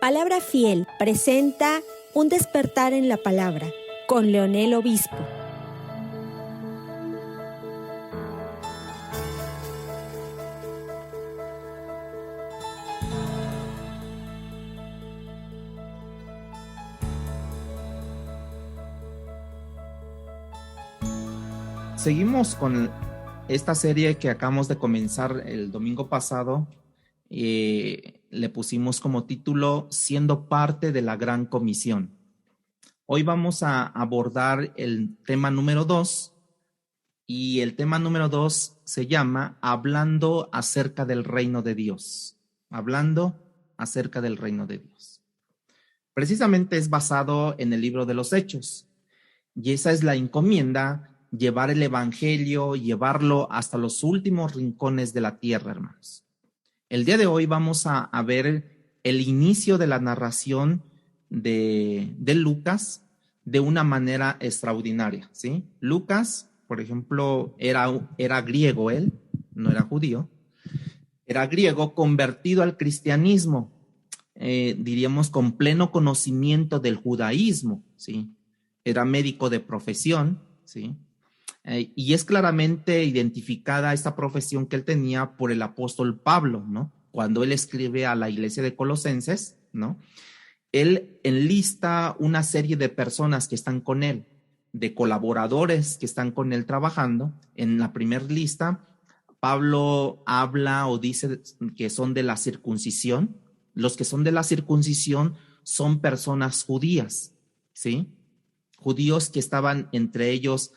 Palabra Fiel presenta Un despertar en la palabra con Leonel Obispo. Seguimos con esta serie que acabamos de comenzar el domingo pasado. Le pusimos como título Siendo parte de la Gran Comisión. Hoy vamos a abordar el tema número 2 y el tema número 2 se llama Hablando acerca del reino de Dios. Hablando acerca del reino de Dios. Precisamente es basado en el libro de los Hechos y esa es la encomienda, llevar el evangelio, llevarlo hasta los últimos rincones de la tierra, hermanos. El día de hoy vamos a ver el inicio de la narración de Lucas de una manera extraordinaria, ¿sí? Lucas, por ejemplo, era griego, él no era judío, era griego convertido al cristianismo, diríamos con pleno conocimiento del judaísmo, ¿sí? Era médico de profesión, ¿sí? Y es claramente identificada esta profesión que él tenía por el apóstol Pablo, ¿no? Cuando él escribe a la iglesia de Colosenses, ¿no? Él enlista una serie de personas que están con él, de colaboradores que están con él trabajando. En la primera lista, Pablo habla o dice que son de la circuncisión. Los que son de la circuncisión son personas judías, ¿sí? Judíos que estaban entre ellos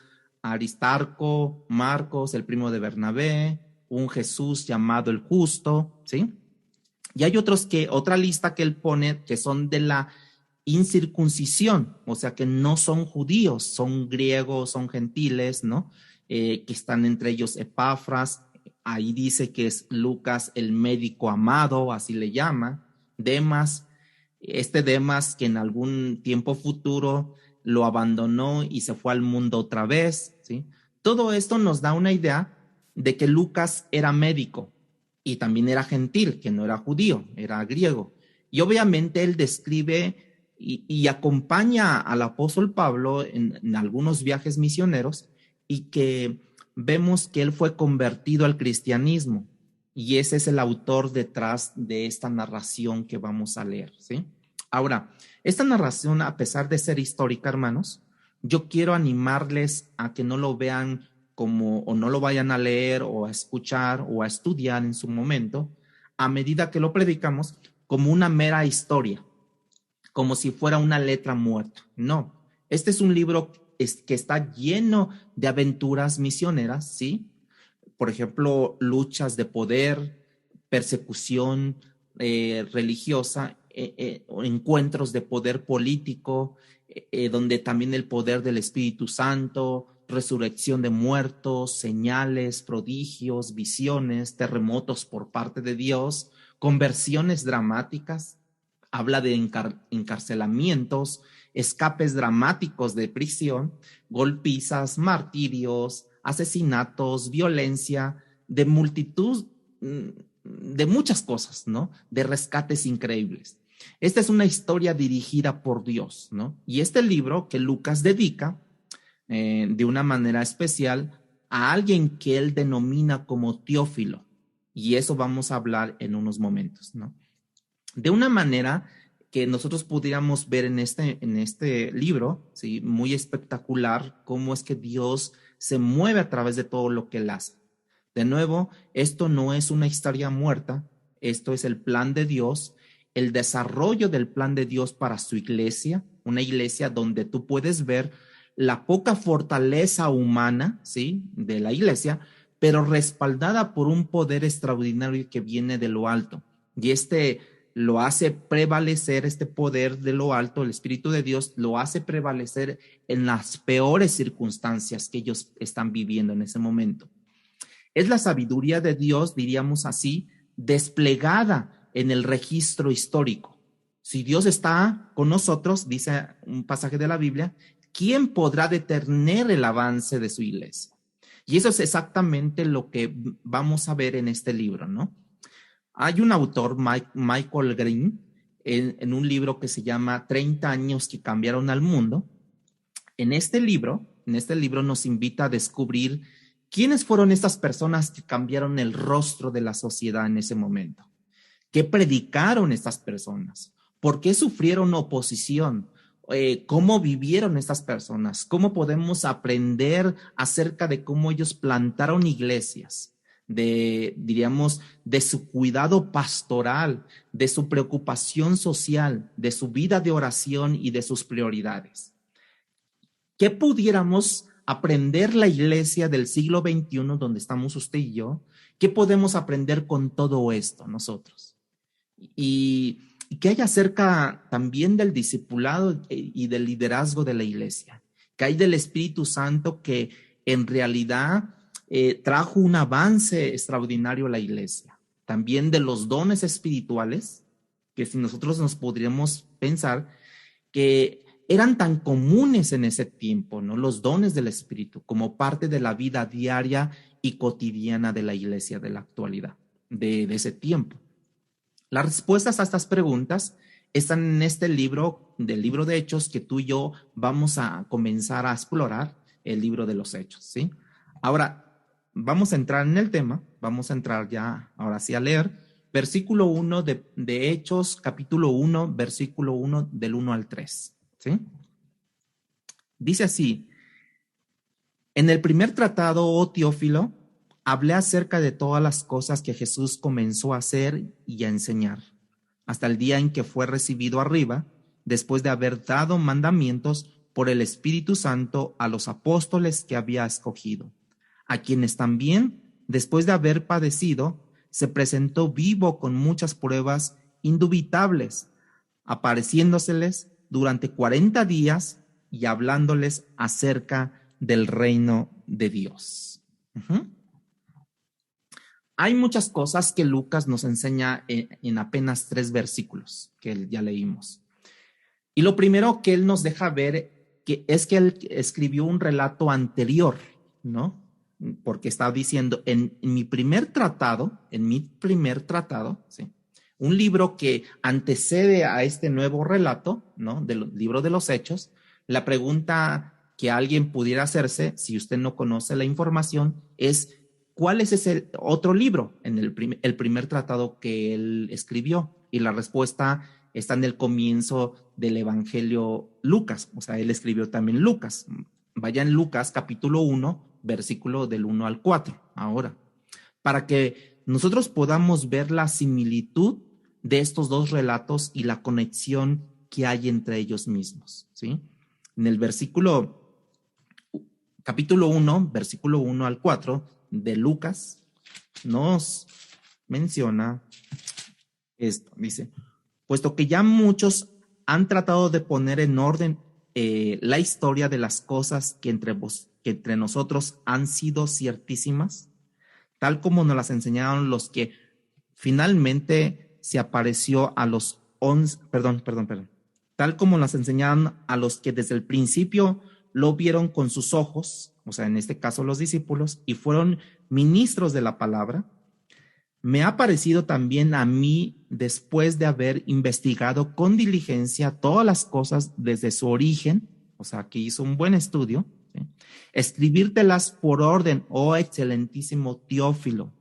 Aristarco, Marcos, el primo de Bernabé, un Jesús llamado el Justo, ¿sí? Y hay otra lista que él pone que son de la incircuncisión, o sea que no son judíos, son griegos, son gentiles, ¿no? Que están entre ellos Epafras, ahí dice que es Lucas el médico amado, así le llama, Demas, Demas que en algún tiempo futuro lo abandonó y se fue al mundo otra vez, ¿sí? Todo esto nos da una idea de que Lucas era médico y también era gentil, que no era judío, era griego. Y obviamente él describe y acompaña al apóstol Pablo en algunos viajes misioneros y que vemos que él fue convertido al cristianismo. Y ese es el autor detrás de esta narración que vamos a leer, ¿sí? Ahora, esta narración, a pesar de ser histórica, hermanos, yo quiero animarles a que no lo vean como, o no lo vayan a leer o a escuchar o a estudiar en su momento, a medida que lo predicamos, como una mera historia, como si fuera una letra muerta. No, este es un libro que está lleno de aventuras misioneras, ¿sí? Por ejemplo, luchas de poder, persecución religiosa, encuentros de poder político, donde también el poder del Espíritu Santo, resurrección de muertos, señales, prodigios, visiones, terremotos por parte de Dios, conversiones dramáticas, habla de encarcelamientos, escapes dramáticos de prisión, golpizas, martirios, asesinatos, violencia, de multitud, de muchas cosas, ¿no? De rescates increíbles. Esta es una historia dirigida por Dios, ¿no? Y este libro que Lucas dedica de una manera especial a alguien que él denomina como Teófilo. Y eso vamos a hablar en unos momentos, ¿no? De una manera que nosotros pudiéramos ver en este libro, ¿sí? Muy espectacular, cómo es que Dios se mueve a través de todo lo que él hace. De nuevo, esto no es una historia muerta, esto es el plan de Dios, el desarrollo del plan de Dios para su iglesia, una iglesia donde tú puedes ver la poca fortaleza humana, ¿sí? De la iglesia, pero respaldada por un poder extraordinario que viene de lo alto. Y lo hace prevalecer, este poder de lo alto, el Espíritu de Dios, lo hace prevalecer en las peores circunstancias que ellos están viviendo en ese momento. Es la sabiduría de Dios, diríamos así, desplegada en el registro histórico. Si Dios está con nosotros, dice un pasaje de la Biblia, ¿quién podrá detener el avance de su iglesia? Y eso es exactamente lo que vamos a ver en este libro, ¿no? Hay un autor, Michael Green, en un libro que se llama 30 años que cambiaron al mundo. En este libro nos invita a descubrir quiénes fueron estas personas que cambiaron el rostro de la sociedad en ese momento. ¿Qué predicaron estas personas? ¿Por qué sufrieron oposición? ¿Cómo vivieron estas personas? ¿Cómo podemos aprender acerca de cómo ellos plantaron iglesias? Diríamos, de su cuidado pastoral, de su preocupación social, de su vida de oración y de sus prioridades. ¿Qué pudiéramos aprender la iglesia del siglo XXI, donde estamos usted y yo? ¿Qué podemos aprender con todo esto nosotros? Y que hay acerca también del discipulado y del liderazgo de la iglesia, que hay del Espíritu Santo que en realidad trajo un avance extraordinario a la iglesia. También de los dones espirituales, que si nosotros nos podríamos pensar que eran tan comunes en ese tiempo, ¿no? Los dones del Espíritu como parte de la vida diaria y cotidiana de la iglesia de la actualidad, de ese tiempo. Las respuestas a estas preguntas están en este libro, del libro de Hechos, que tú y yo vamos a comenzar a explorar, el libro de los Hechos, ¿sí? Ahora, vamos a entrar en el tema, vamos a entrar ya, ahora sí, a leer versículo 1 de Hechos, capítulo 1, versículo 1, del 1 al 3, ¿sí? Dice así: en el primer tratado, oh Teófilo, hablé acerca de todas las cosas que Jesús comenzó a hacer y a enseñar, hasta el día en que fue recibido arriba, después de haber dado mandamientos por el Espíritu Santo a los apóstoles que había escogido, a quienes también, después de haber padecido, se presentó vivo con muchas pruebas indubitables, apareciéndoseles durante 40 días y hablándoles acerca del reino de Dios. Hay muchas cosas que Lucas nos enseña en apenas 3 versículos que ya leímos. Y lo primero que él nos deja ver es que él escribió un relato anterior, ¿no? Porque está diciendo, en mi primer tratado, ¿sí? Un libro que antecede a este nuevo relato, ¿no? Del libro de los Hechos. La pregunta que alguien pudiera hacerse, si usted no conoce la información, es: ¿cuál es ese otro libro en el primer tratado que él escribió? Y la respuesta está en el comienzo del Evangelio Lucas. O sea, él escribió también Lucas. Vaya en Lucas capítulo 1, versículo del 1 al 4. Ahora, para que nosotros podamos ver la similitud de estos dos relatos y la conexión que hay entre ellos mismos, ¿sí? En el capítulo 1, versículo 1 al 4 de Lucas, nos menciona esto. Dice: puesto que ya muchos han tratado de poner en orden la historia de las cosas que entre nosotros han sido ciertísimas, tal como nos las enseñaron los que finalmente se apareció a los 11, tal como las enseñaron a los que desde el principio lo vieron con sus ojos, o sea, en este caso los discípulos, y fueron ministros de la palabra. Me ha parecido también a mí, después de haber investigado con diligencia todas las cosas desde su origen, o sea, que hizo un buen estudio, ¿sí? Escribírtelas por orden, oh excelentísimo Teófilo,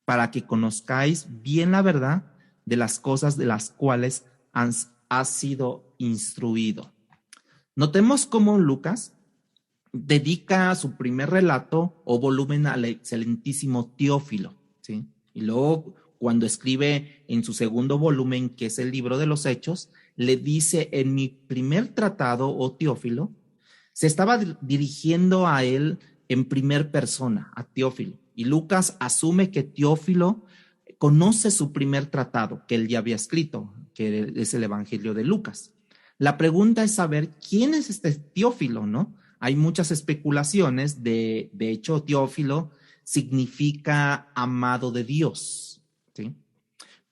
para que conozcáis bien la verdad de las cosas de las cuales has sido instruido. Notemos cómo Lucas dedica su primer relato o volumen al excelentísimo Teófilo, ¿sí? Y luego, cuando escribe en su segundo volumen, que es el libro de los Hechos, le dice: en mi primer tratado, oh Teófilo, se estaba dirigiendo a él en primer persona, a Teófilo. Y Lucas asume que Teófilo conoce su primer tratado que él ya había escrito, que es el Evangelio de Lucas. La pregunta es saber quién es este Teófilo, ¿no? Hay muchas especulaciones. De hecho, Teófilo significa amado de Dios, ¿sí?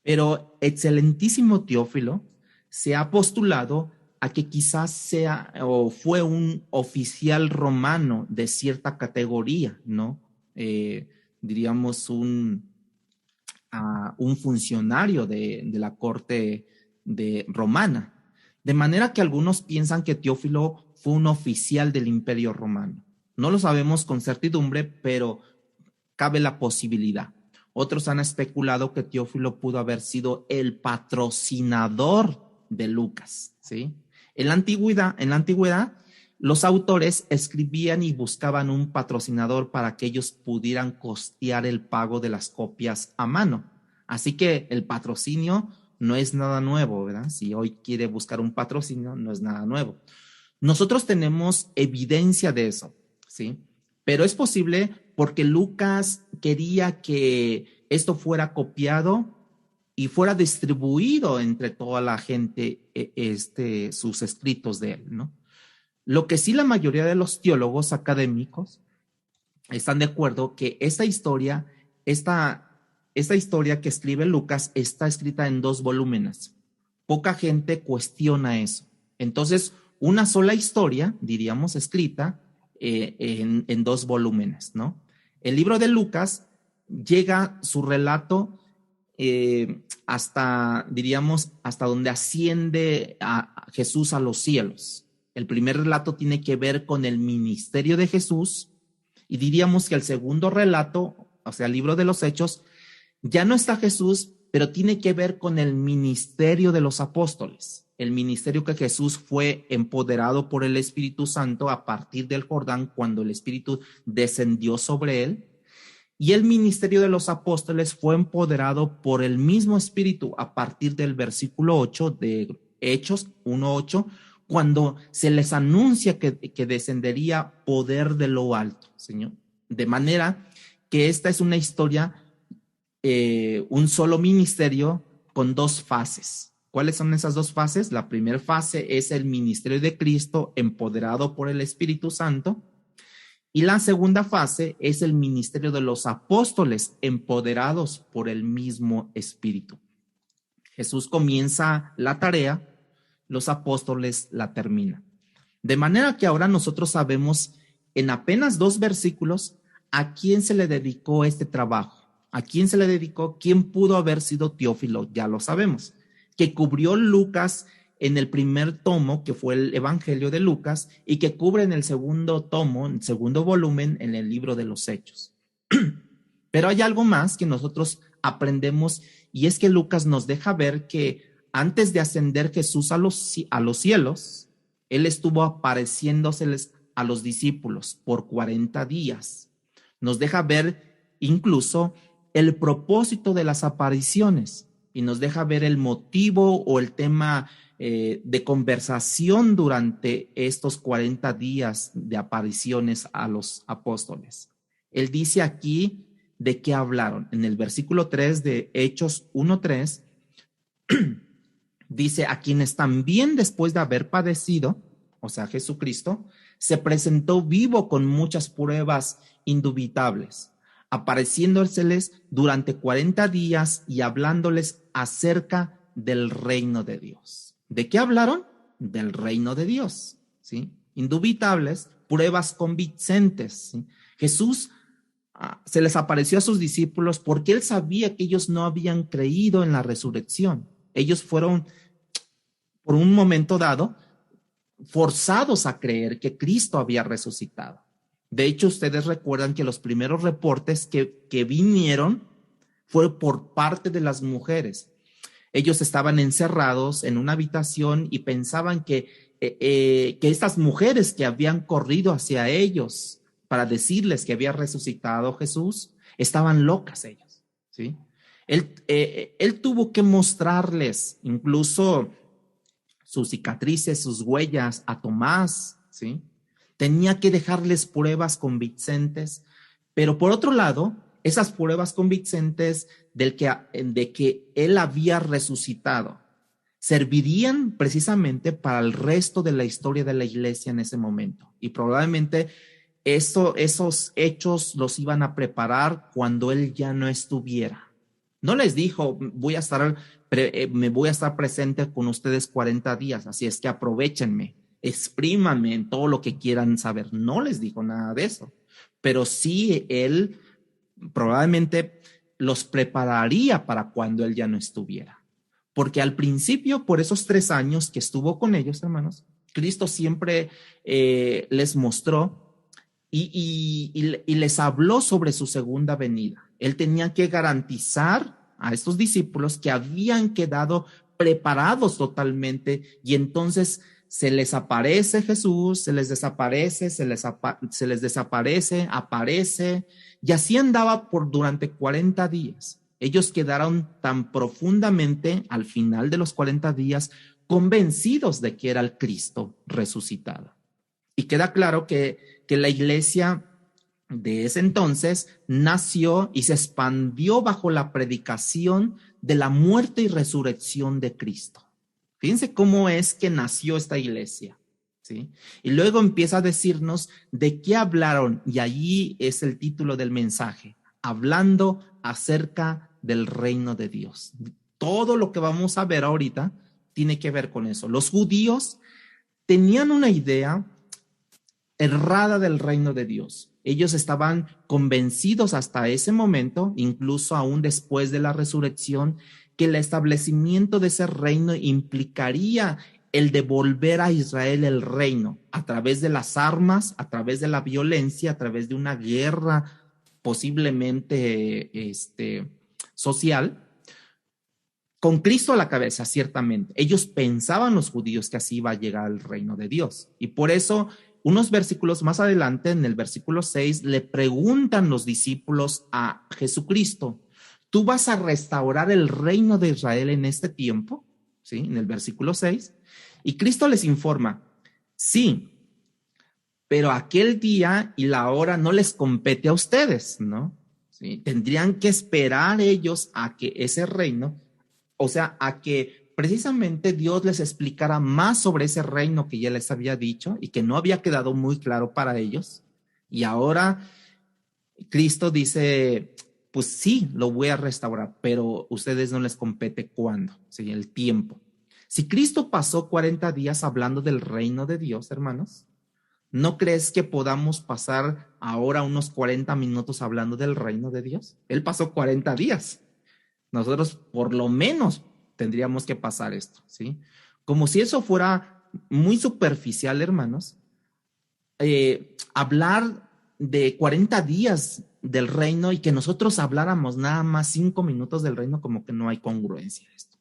Pero excelentísimo Teófilo se ha postulado a que quizás sea o fue un oficial romano de cierta categoría, ¿no? Diríamos un funcionario de la corte de romana. De manera que algunos piensan que Teófilo fue un oficial del Imperio Romano. No lo sabemos con certidumbre, pero cabe la posibilidad. Otros han especulado que Teófilo pudo haber sido el patrocinador de Lucas, ¿sí? En la antigüedad, los autores escribían y buscaban un patrocinador para que ellos pudieran costear el pago de las copias a mano. Así que el patrocinio no es nada nuevo, ¿verdad? Si hoy quiere buscar un patrocinio, no es nada nuevo. Nosotros tenemos evidencia de eso, ¿sí? Pero es posible porque Lucas quería que esto fuera copiado y fuera distribuido entre toda la gente, sus escritos de él, ¿no? Lo que sí la mayoría de los teólogos académicos están de acuerdo que esta historia que escribe Lucas está escrita en 2 volúmenes. Poca gente cuestiona eso. Entonces, una sola historia, diríamos, escrita en 2 volúmenes, ¿no? El libro de Lucas llega su relato hasta donde asciende a Jesús a los cielos. El primer relato tiene que ver con el ministerio de Jesús y diríamos que el segundo relato, o sea, el libro de los Hechos, ya no está Jesús, pero tiene que ver con el ministerio de los apóstoles, el ministerio que Jesús fue empoderado por el Espíritu Santo a partir del Jordán cuando el Espíritu descendió sobre él. Y el ministerio de los apóstoles fue empoderado por el mismo Espíritu a partir del versículo 8 de Hechos 1:8, cuando se les anuncia que descendería poder de lo alto, Señor. De manera que esta es una historia, un solo ministerio con 2 fases. ¿Cuáles son esas 2 fases? La primera fase es el ministerio de Cristo empoderado por el Espíritu Santo. Y la segunda fase es el ministerio de los apóstoles empoderados por el mismo Espíritu. Jesús comienza la tarea, los apóstoles la terminan. De manera que ahora nosotros sabemos en apenas 2 versículos a quién se le dedicó este trabajo. ¿A quién se le dedicó? ¿Quién pudo haber sido Teófilo? Ya lo sabemos. Que cubrió Lucas en el primer tomo, que fue el Evangelio de Lucas, y que cubre en el segundo tomo, en el segundo volumen, en el libro de los Hechos. Pero hay algo más que nosotros aprendemos, y es que Lucas nos deja ver que antes de ascender Jesús a los cielos, él estuvo apareciéndoseles a los discípulos por 40 días. Nos deja ver incluso el propósito de las apariciones y nos deja ver el motivo o el tema de conversación durante estos 40 días de apariciones a los apóstoles. Él dice aquí de qué hablaron. En el versículo 3 de Hechos 1:3 dice: a quienes también después de haber padecido, o sea, Jesucristo, se presentó vivo con muchas pruebas indubitables, apareciéndoseles durante 40 días y hablándoles acerca del reino de Dios. ¿De qué hablaron? Del reino de Dios, ¿sí? Indubitables, pruebas convincentes, ¿sí? Jesús se les apareció a sus discípulos porque él sabía que ellos no habían creído en la resurrección. Ellos fueron, por un momento dado, forzados a creer que Cristo había resucitado. De hecho, ustedes recuerdan que los primeros reportes que vinieron fue por parte de las mujeres. Ellos estaban encerrados en una habitación y pensaban que estas mujeres que habían corrido hacia ellos para decirles que había resucitado Jesús, estaban locas ellos, ¿sí? Él tuvo que mostrarles incluso sus cicatrices, sus huellas a Tomás, ¿sí? Tenía que dejarles pruebas convincentes, pero por otro lado, esas pruebas convincentes de que él había resucitado servirían precisamente para el resto de la historia de la iglesia en ese momento. Y probablemente esos hechos los iban a preparar cuando él ya no estuviera. No les dijo, me voy a estar presente con ustedes 40 días, así es que aprovechenme, exprímanme en todo lo que quieran saber. No les dijo nada de eso, pero sí él probablemente los prepararía para cuando él ya no estuviera. porque al principio, por esos 3 años que estuvo con ellos, hermanos, Cristo siempre les mostró y les habló sobre su segunda venida. Él tenía que garantizar a estos discípulos que habían quedado preparados totalmente, y entonces se les aparece Jesús, se les desaparece, se les desaparece, aparece, y así andaba durante 40 días. Ellos quedaron tan profundamente al final de los 40 días convencidos de que era el Cristo resucitado. Y queda claro que la iglesia de ese entonces nació y se expandió bajo la predicación de la muerte y resurrección de Cristo. Fíjense cómo es que nació esta iglesia, ¿sí? Y luego empieza a decirnos de qué hablaron, y allí es el título del mensaje: hablando acerca del reino de Dios. Todo lo que vamos a ver ahorita tiene que ver con eso. Los judíos tenían una idea errada del reino de Dios. Ellos estaban convencidos hasta ese momento, incluso aún después de la resurrección, que el establecimiento de ese reino implicaría el devolver a Israel el reino a través de las armas, a través de la violencia, a través de una guerra posiblemente social, con Cristo a la cabeza, ciertamente. Ellos pensaban, los judíos, que así iba a llegar el reino de Dios. Y por eso, unos versículos más adelante, en el versículo 6, le preguntan los discípulos a Jesucristo: ¿tú vas a restaurar el reino de Israel en este tiempo? ¿Sí? En el versículo 6. Y Cristo les informa: sí, pero aquel día y la hora no les compete a ustedes, ¿no? ¿Sí? Tendrían que esperar ellos a que ese reino, o sea, a que precisamente Dios les explicara más sobre ese reino que ya les había dicho y que no había quedado muy claro para ellos. Y ahora Cristo dice: pues sí, lo voy a restaurar, pero a ustedes no les compete cuándo, ¿sí? El tiempo. Si Cristo pasó 40 días hablando del reino de Dios, hermanos, ¿no crees que podamos pasar ahora unos 40 minutos hablando del reino de Dios? Él pasó 40 días. Nosotros por lo menos tendríamos que pasar esto, ¿sí? Como si eso fuera muy superficial, hermanos. Hablar de 40 días del reino y que nosotros habláramos nada más 5 minutos del reino, como que no hay congruencia a esto.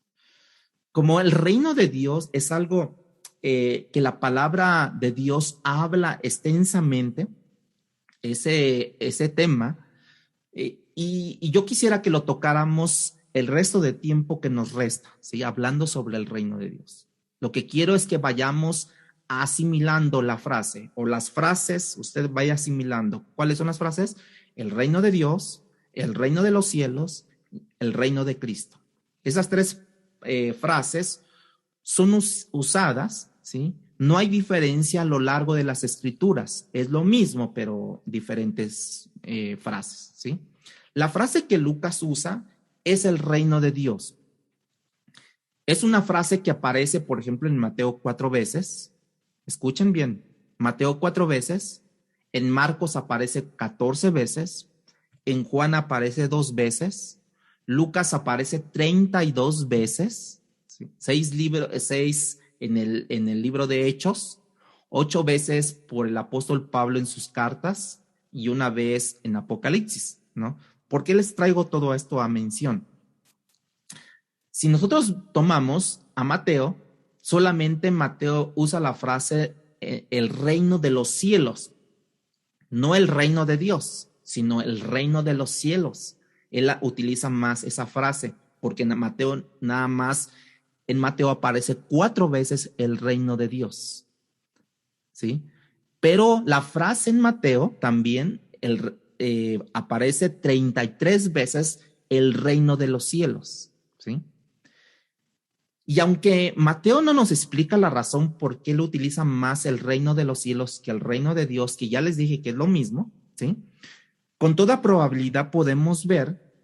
Como el reino de Dios es algo que la palabra de Dios habla extensamente, ese tema, y yo quisiera que lo tocáramos el resto de tiempo que nos resta, ¿sí? Hablando sobre el reino de Dios. Lo que quiero es que vayamos asimilando la frase o las frases. Usted vaya asimilando. ¿Cuáles son las frases? El reino de Dios, el reino de los cielos, el reino de Cristo. Esas 3 frases son usadas, ¿sí? No hay diferencia a lo largo de las escrituras. Es lo mismo, pero diferentes frases, ¿sí? La frase que Lucas usa es el reino de Dios. Es una frase que aparece, por ejemplo, en Mateo 4 veces. Escuchen bien, Mateo 4 veces, en Marcos aparece 14 veces, en Juan aparece 2 veces, Lucas aparece 32 veces, ¿sí? 6 en el libro de Hechos, 8 veces por el apóstol Pablo en sus cartas y 1 vez en Apocalipsis, ¿no? ¿Por qué les traigo todo esto a mención? Si nosotros tomamos a Mateo, solamente Mateo usa la frase el reino de los cielos, no el reino de Dios, sino el reino de los cielos. Él utiliza más esa frase, porque en Mateo aparece 4 veces el reino de Dios, ¿sí? Pero la frase en Mateo también aparece 33 veces el reino de los cielos, ¿sí? Y aunque Mateo no nos explica la razón por qué lo utiliza más el reino de los cielos que el reino de Dios, que ya les dije que es lo mismo, ¿sí? Con toda probabilidad podemos ver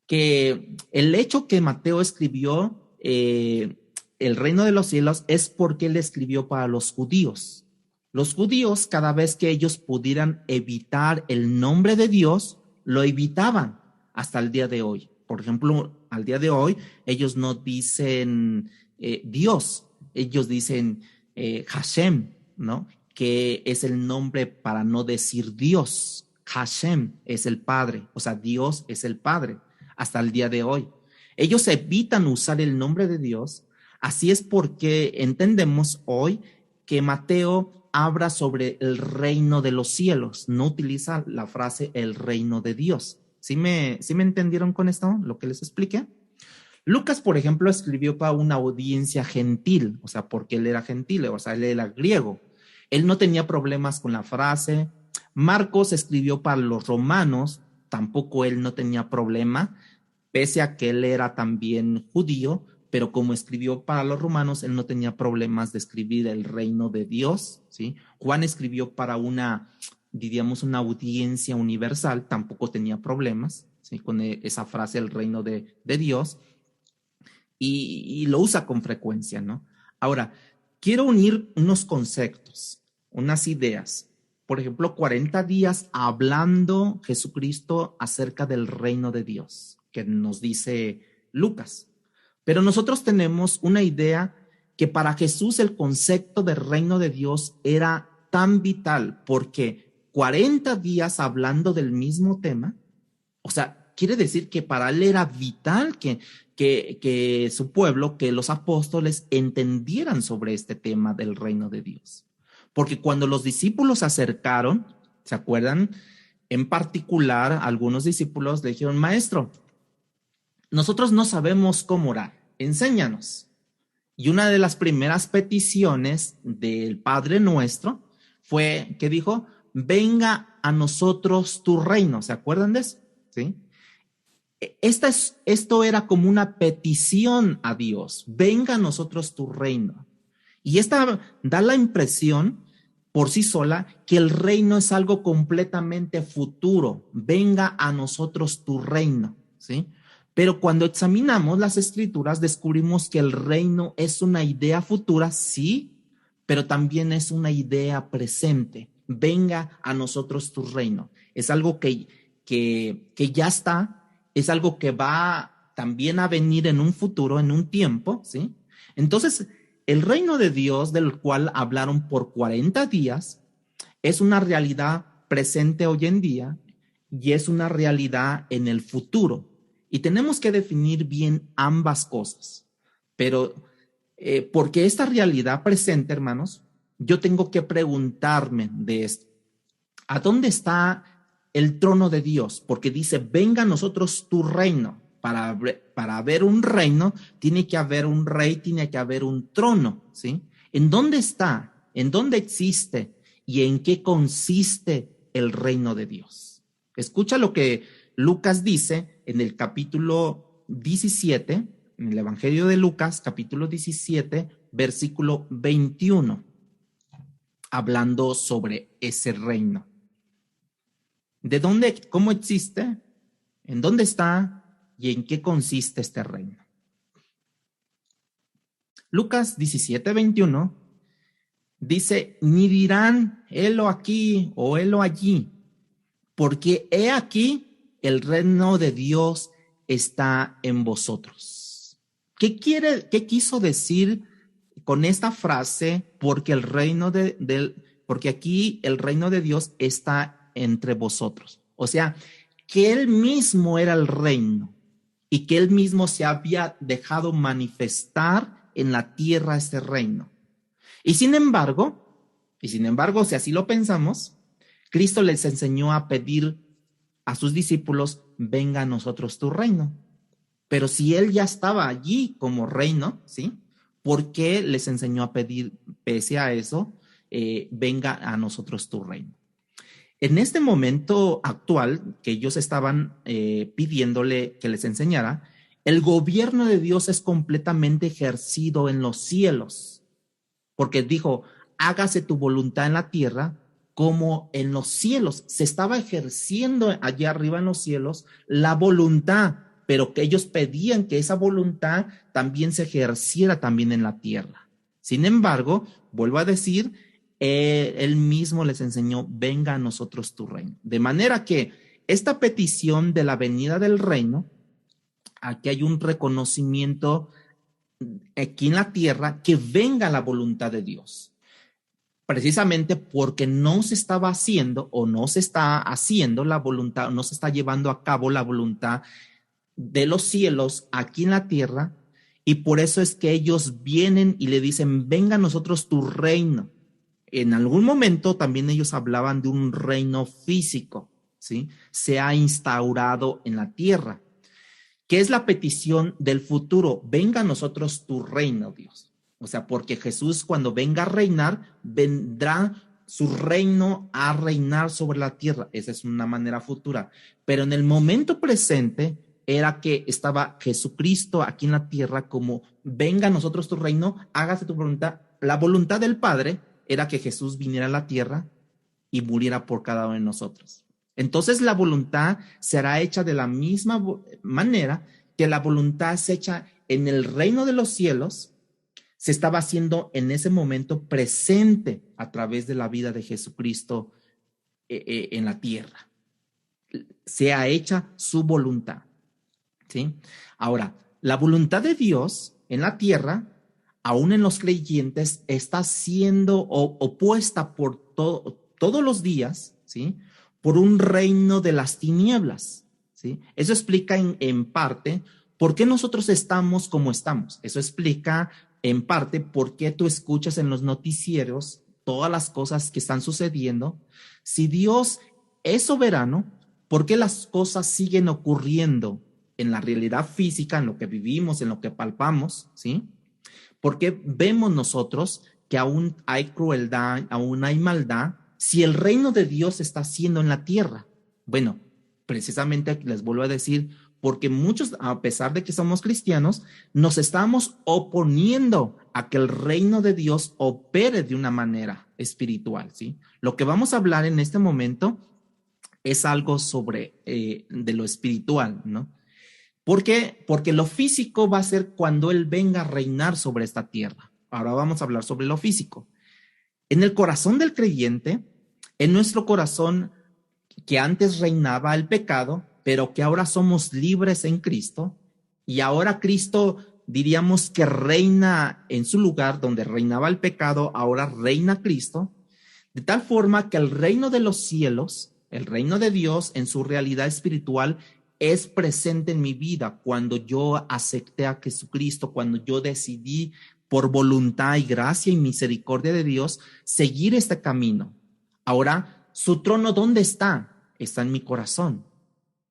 que el hecho que Mateo escribió el reino de los cielos es porque él escribió para los judíos. Los judíos, cada vez que ellos pudieran evitar el nombre de Dios, lo evitaban hasta el día de hoy. Por ejemplo, al día de hoy, ellos no dicen Dios, ellos dicen Hashem, ¿no? Que es el nombre para no decir Dios. Hashem es el Padre, o sea, Dios es el Padre, hasta el día de hoy. Ellos evitan usar el nombre de Dios, así es porque entendemos hoy que Mateo habla sobre el reino de los cielos, no utiliza la frase el reino de Dios. ¿Sí me entendieron con esto, lo que les expliqué? Lucas, por ejemplo, escribió para una audiencia gentil, o sea, porque él era gentil, o sea, él era griego. Él no tenía problemas con la frase. Marcos escribió para los romanos, tampoco él no tenía problema, pese a que él era también judío, pero como escribió para los romanos, él no tenía problemas de escribir el reino de Dios, ¿sí? Juan escribió para diríamos, una audiencia universal, tampoco tenía problemas, ¿sí? Con esa frase, el reino de Dios, y lo usa con frecuencia, ¿no? Ahora, quiero unir unos conceptos, unas ideas. Por ejemplo, 40 días hablando Jesucristo acerca del reino de Dios, que nos dice Lucas. Pero nosotros tenemos una idea que para Jesús el concepto del reino de Dios era tan vital, porque 40 días hablando del mismo tema, o sea, quiere decir que para él era vital que su pueblo, que los apóstoles entendieran sobre este tema del reino de Dios. Porque cuando los discípulos se acercaron, ¿se acuerdan? En particular, algunos discípulos le dijeron, maestro, nosotros no sabemos cómo orar, enséñanos. Y una de las primeras peticiones del Padre Nuestro fue que dijo, venga a nosotros tu reino. ¿Se acuerdan de eso? ¿Sí? Esto era como una petición a Dios, venga a nosotros tu reino. Y esta da la impresión por sí sola que el reino es algo completamente futuro, venga a nosotros tu reino, ¿sí? Pero cuando examinamos las escrituras descubrimos que el reino es una idea futura, sí, pero también es una idea presente, venga a nosotros tu reino. Es algo que ya está, es algo que va también a venir en un futuro, en un tiempo, ¿sí? Entonces, el reino de Dios del cual hablaron por 40 días es una realidad presente hoy en día y es una realidad en el futuro. Y tenemos que definir bien ambas cosas. Pero porque esta realidad presente, hermanos, yo tengo que preguntarme de esto. ¿A dónde está el trono de Dios? Porque dice, venga a nosotros tu reino. Para haber un reino, tiene que haber un rey, tiene que haber un trono, ¿sí? ¿En dónde está? ¿En dónde existe? ¿Y en qué consiste el reino de Dios? Escucha lo que Lucas dice en el capítulo 17, en el Evangelio de Lucas, capítulo 17, versículo 21, hablando sobre ese reino. ¿De dónde, cómo existe? ¿En dónde está? ¿Y en qué consiste este reino? Lucas 17, 21 dice, ni dirán, helo aquí o helo allí, porque he aquí el reino de Dios está en vosotros. ¿Qué quiso decir con esta frase? Porque porque aquí el reino de Dios está entre vosotros. O sea, que él mismo era el reino y que él mismo se había dejado manifestar en la tierra este reino. Y sin embargo, si así lo pensamos, Cristo les enseñó a pedir a sus discípulos, venga a nosotros tu reino. Pero si él ya estaba allí como reino, ¿sí? ¿Por qué les enseñó a pedir, pese a eso, venga a nosotros tu reino? En este momento actual que ellos estaban pidiéndole que les enseñara, el gobierno de Dios es completamente ejercido en los cielos, porque dijo, hágase tu voluntad en la tierra como en los cielos. Se estaba ejerciendo allá arriba en los cielos la voluntad, pero que ellos pedían que esa voluntad también se ejerciera también en la tierra. Sin embargo, vuelvo a decir, él mismo les enseñó, venga a nosotros tu reino. De manera que esta petición de la venida del reino aquí hay un reconocimiento aquí en la tierra que venga la voluntad de Dios. Precisamente porque no se estaba haciendo o no se está haciendo la voluntad, no se está llevando a cabo la voluntad de los cielos aquí en la tierra, y por eso es que ellos vienen y le dicen, venga a nosotros tu reino. En algún momento también ellos hablaban de un reino físico, ¿sí? Se ha instaurado en la tierra. ¿Qué es la petición del futuro? Venga a nosotros tu reino, Dios. O sea, porque Jesús cuando venga a reinar, vendrá su reino a reinar sobre la tierra. Esa es una manera futura. Pero en el momento presente era que estaba Jesucristo aquí en la tierra como, venga a nosotros tu reino, hágase tu voluntad. La voluntad del Padre era que Jesús viniera a la tierra y muriera por cada uno de nosotros. Entonces la voluntad será hecha de la misma manera que la voluntad es hecha en el reino de los cielos, se estaba haciendo en ese momento presente a través de la vida de Jesucristo en la tierra. Sea hecha su voluntad, ¿sí? Ahora, la voluntad de Dios en la tierra, aún en los creyentes, está siendo opuesta por todos los días, ¿sí? Por un reino de las tinieblas, ¿sí? Eso explica en parte por qué nosotros estamos como estamos. Eso explica en parte por qué tú escuchas en los noticieros todas las cosas que están sucediendo. Si Dios es soberano, ¿por qué las cosas siguen ocurriendo en la realidad física, en lo que vivimos, en lo que palpamos, ¿sí? ¿Por qué vemos nosotros que aún hay crueldad, aún hay maldad, si el reino de Dios está haciendo en la tierra? Bueno, precisamente les vuelvo a decir, porque muchos, a pesar de que somos cristianos, nos estamos oponiendo a que el reino de Dios opere de una manera espiritual, ¿sí? Lo que vamos a hablar en este momento es algo sobre de lo espiritual, ¿no? ¿Por qué? Porque lo físico va a ser cuando Él venga a reinar sobre esta tierra. Ahora vamos a hablar sobre lo físico. En el corazón del creyente, en nuestro corazón que antes reinaba el pecado, pero que ahora somos libres en Cristo, y ahora Cristo diríamos que reina en su lugar donde reinaba el pecado, ahora reina Cristo, de tal forma que el reino de los cielos, el reino de Dios en su realidad espiritual, es presente en mi vida cuando yo acepté a Jesucristo, cuando yo decidí por voluntad y gracia y misericordia de Dios seguir este camino. Ahora, su trono, ¿dónde está? Está en mi corazón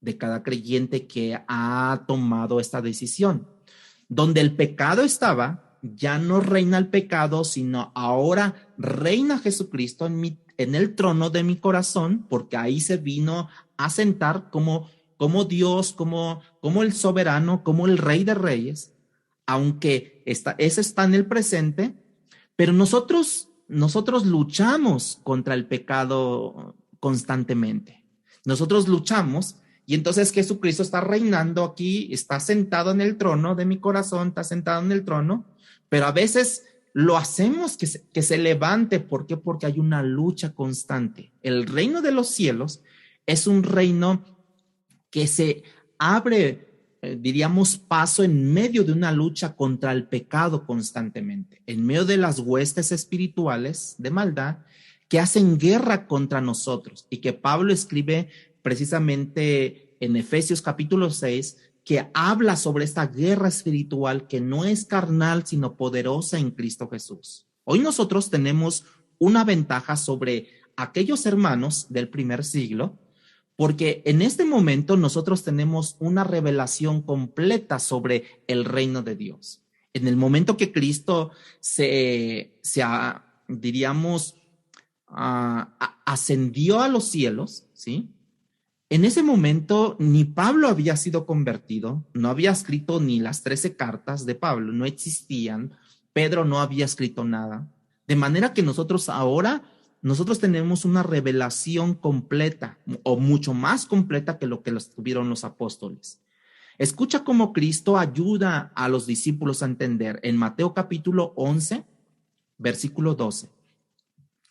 de cada creyente que ha tomado esta decisión. Donde el pecado estaba, ya no reina el pecado, sino ahora reina Jesucristo en el trono de mi corazón, porque ahí se vino a sentar como Dios, como el soberano, como el Rey de Reyes, aunque ese está en el presente, pero nosotros luchamos contra el pecado constantemente. Nosotros luchamos, y entonces Jesucristo está reinando aquí, está sentado en el trono de mi corazón, está sentado en el trono, pero a veces lo hacemos que se levante. ¿Por qué? Porque hay una lucha constante. El reino de los cielos es un reino que se abre, diríamos, paso en medio de una lucha contra el pecado constantemente, en medio de las huestes espirituales de maldad que hacen guerra contra nosotros, y que Pablo escribe precisamente en Efesios capítulo 6, que habla sobre esta guerra espiritual que no es carnal, sino poderosa en Cristo Jesús. Hoy nosotros tenemos una ventaja sobre aquellos hermanos del primer siglo, porque en este momento nosotros tenemos una revelación completa sobre el reino de Dios. En el momento que Cristo ascendió a los cielos, ¿sí? En ese momento ni Pablo había sido convertido, no había escrito ni las 13 cartas de Pablo, no existían, Pedro no había escrito nada, de manera que nosotros tenemos una revelación completa, o mucho más completa que lo que tuvieron los apóstoles. Escucha cómo Cristo ayuda a los discípulos a entender en Mateo capítulo 11, versículo 12.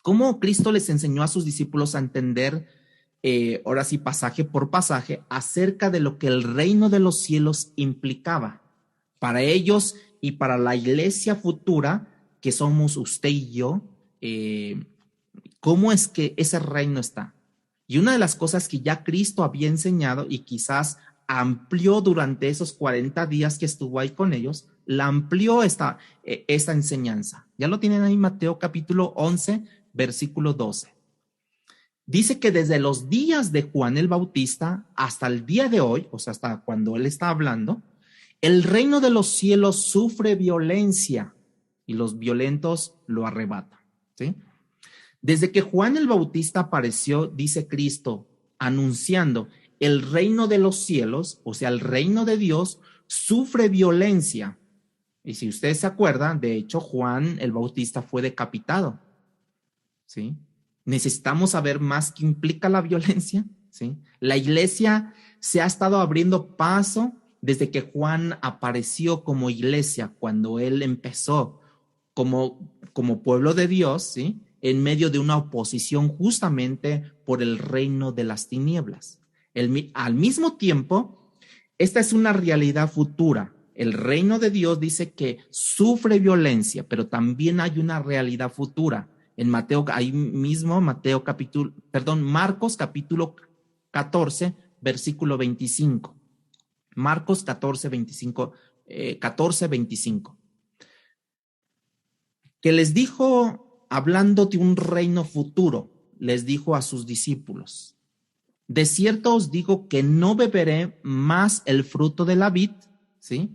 Cómo Cristo les enseñó a sus discípulos a entender ahora sí, pasaje por pasaje, acerca de lo que el reino de los cielos implicaba para ellos y para la iglesia futura, que somos usted y yo. ¿Cómo es que ese reino está? Y una de las cosas que ya Cristo había enseñado y quizás amplió durante esos 40 días que estuvo ahí con ellos, la amplió esta enseñanza. Ya lo tienen ahí, Mateo capítulo 11, versículo 12. Dice que desde los días de Juan el Bautista hasta el día de hoy, o sea, hasta cuando él está hablando, el reino de los cielos sufre violencia y los violentos lo arrebatan, ¿sí? Desde que Juan el Bautista apareció, dice Cristo, anunciando el reino de los cielos, o sea, el reino de Dios, sufre violencia. Y si ustedes se acuerdan, de hecho, Juan el Bautista fue decapitado, ¿sí? Necesitamos saber más qué implica la violencia, ¿sí? La iglesia se ha estado abriendo paso desde que Juan apareció como iglesia, cuando él empezó como pueblo de Dios, ¿sí? En medio de una oposición justamente por el reino de las tinieblas. Al mismo tiempo, esta es una realidad futura. El reino de Dios dice que sufre violencia, pero también hay una realidad futura. En Mateo, ahí mismo, Marcos capítulo 14, versículo 25. Marcos 14, 25. Que les dijo, hablando de un reino futuro, les dijo a sus discípulos: de cierto os digo que no beberé más el fruto de la vid, ¿sí?,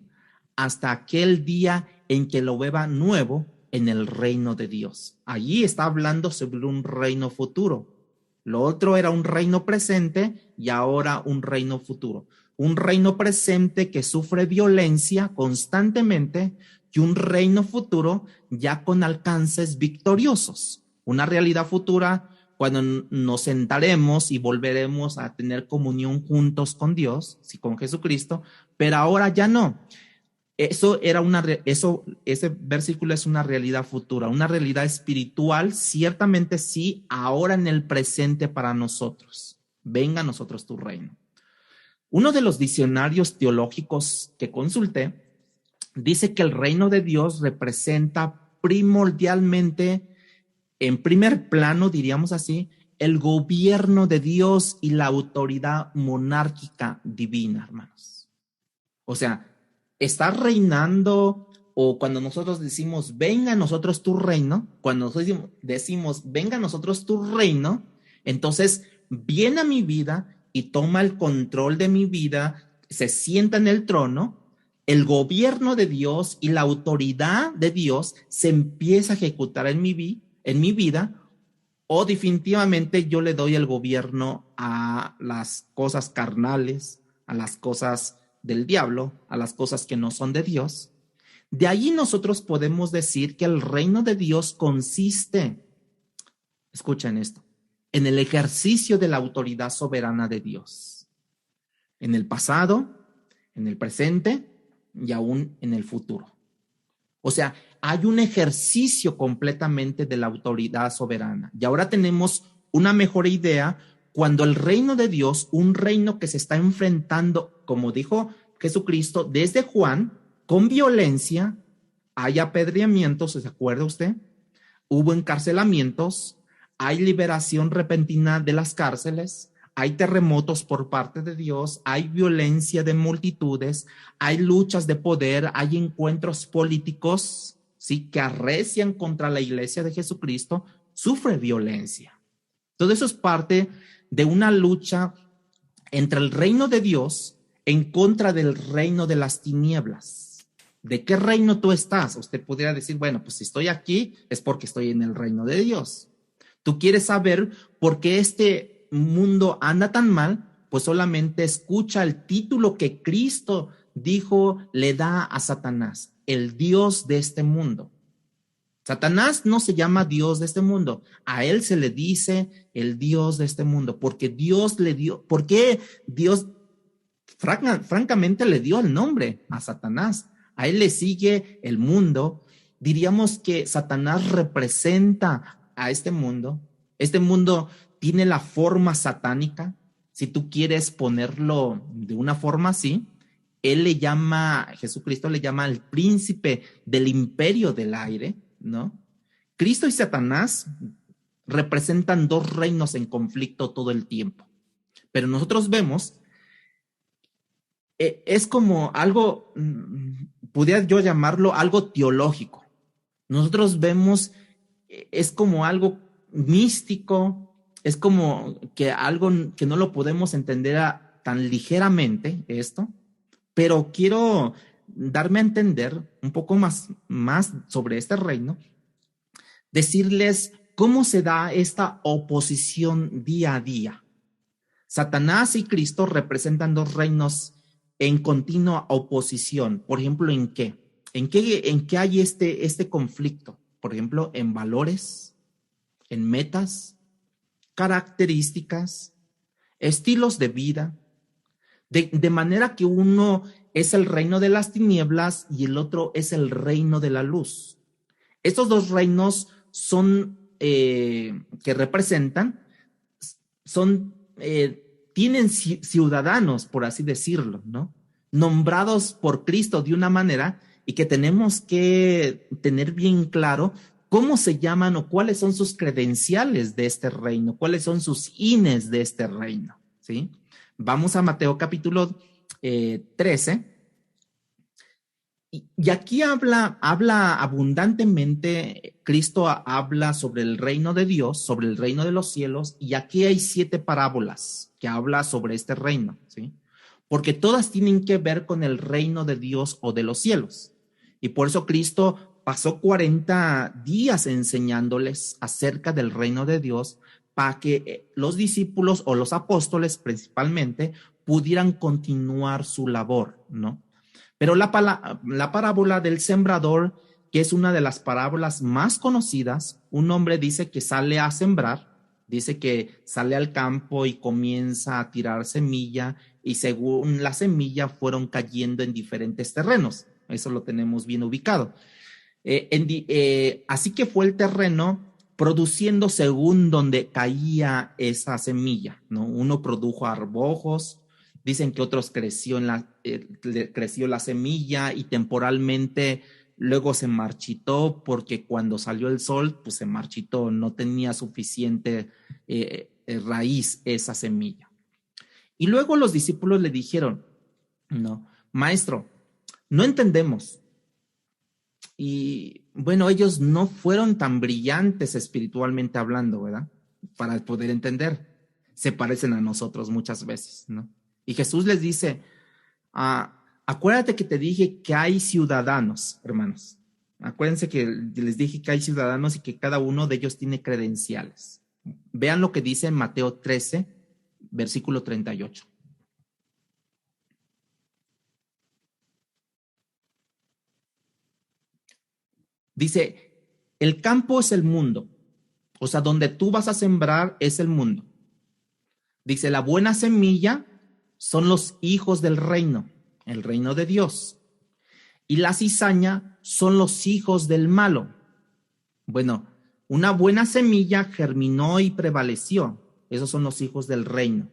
hasta aquel día en que lo beba nuevo en el reino de Dios. Allí está hablando sobre un reino futuro. Lo otro era un reino presente y ahora un reino futuro. Un reino presente que sufre violencia constantemente y un reino futuro ya con alcances victoriosos. Una realidad futura cuando nos sentaremos y volveremos a tener comunión juntos con Dios, sí, con Jesucristo, pero ahora ya no. Ese versículo es una realidad futura, una realidad espiritual, ciertamente sí, ahora en el presente para nosotros. Venga a nosotros tu reino. Uno de los diccionarios teológicos que consulté dice que el reino de Dios representa primordialmente, en primer plano, diríamos así, el gobierno de Dios y la autoridad monárquica divina, hermanos. O sea, está reinando, o cuando nosotros decimos, venga a nosotros tu reino, cuando nosotros decimos, venga a nosotros tu reino, entonces viene a mi vida y toma el control de mi vida, se sienta en el trono, el gobierno de Dios y la autoridad de Dios se empieza a ejecutar en mi vida, o definitivamente yo le doy el gobierno a las cosas carnales, a las cosas del diablo, a las cosas que no son de Dios. De ahí nosotros podemos decir que el reino de Dios consiste, escuchen esto, en el ejercicio de la autoridad soberana de Dios, en el pasado, en el presente y aún en el futuro. O sea, hay un ejercicio completamente de la autoridad soberana. Y ahora tenemos una mejor idea cuando el reino de Dios, un reino que se está enfrentando, como dijo Jesucristo, desde Juan, con violencia, hay apedreamientos, ¿se acuerda usted? Hubo encarcelamientos, hay liberación repentina de las cárceles, hay terremotos por parte de Dios, hay violencia de multitudes, hay luchas de poder, hay encuentros políticos, ¿sí?, que arrecian contra la iglesia de Jesucristo, sufre violencia. Todo eso es parte de una lucha entre el reino de Dios en contra del reino de las tinieblas. ¿De qué reino tú estás? Usted podría decir, bueno, pues si estoy aquí es porque estoy en el reino de Dios. ¿Tú quieres saber por qué este mundo anda tan mal? Pues solamente escucha el título que Cristo dijo le da a Satanás, el Dios de este mundo. Satanás no se llama Dios de este mundo, a él se le dice el Dios de este mundo, porque Dios le dio, porque Dios francamente le dio el nombre a Satanás. A él le sigue el mundo. Diríamos que Satanás representa a este mundo tiene la forma satánica, si tú quieres ponerlo de una forma así. Jesucristo le llama al príncipe del imperio del aire, ¿no? Cristo y Satanás representan dos reinos en conflicto todo el tiempo. Pero nosotros vemos, es como algo, pudiera yo llamarlo algo teológico. Nosotros vemos, es como algo místico, es como que algo que no lo podemos entender tan ligeramente esto, pero quiero darme a entender un poco más sobre este reino, decirles cómo se da esta oposición día a día. Satanás y Cristo representan dos reinos en continua oposición. Por ejemplo, ¿en qué? ¿En qué hay este conflicto? Por ejemplo, en valores, en metas, características, estilos de vida, de manera que uno es el reino de las tinieblas y el otro es el reino de la luz. Estos dos reinos que representan, tienen ciudadanos, por así decirlo, ¿no? Nombrados por Cristo de una manera, y que tenemos que tener bien claro cómo se llaman o cuáles son sus credenciales de este reino, cuáles son sus INES de este reino, ¿sí? Vamos a Mateo capítulo 13. Y aquí habla abundantemente, Cristo habla sobre el reino de Dios, sobre el reino de los cielos, y aquí hay 7 parábolas que habla sobre este reino, ¿sí? Porque todas tienen que ver con el reino de Dios o de los cielos. Y por eso Cristo pasó 40 días enseñándoles acerca del reino de Dios para que los discípulos o los apóstoles principalmente pudieran continuar su labor, ¿no? Pero la parábola del sembrador, que es una de las parábolas más conocidas, un hombre dice que sale a sembrar, dice que sale al campo y comienza a tirar semilla, y según la semilla fueron cayendo en diferentes terrenos. Eso lo tenemos bien ubicado. Así que fue el terreno produciendo según donde caía esa semilla, ¿no? Uno produjo arbojos, dicen que otros creció la semilla y temporalmente luego se marchitó porque cuando salió el sol, pues se marchitó, no tenía suficiente raíz esa semilla. Y luego los discípulos le dijeron, no, maestro, no entendemos. Y bueno, ellos no fueron tan brillantes espiritualmente hablando, ¿verdad? Para poder entender. Se parecen a nosotros muchas veces, ¿no? Y Jesús les dice, acuérdate que te dije que hay ciudadanos, hermanos. Acuérdense que les dije que hay ciudadanos y que cada uno de ellos tiene credenciales. Vean lo que dice en Mateo 13, versículo 38. Dice, el campo es el mundo, o sea, donde tú vas a sembrar es el mundo. Dice, la buena semilla son los hijos del reino, el reino de Dios. Y la cizaña son los hijos del malo. Bueno, una buena semilla germinó y prevaleció. Esos son los hijos del reino.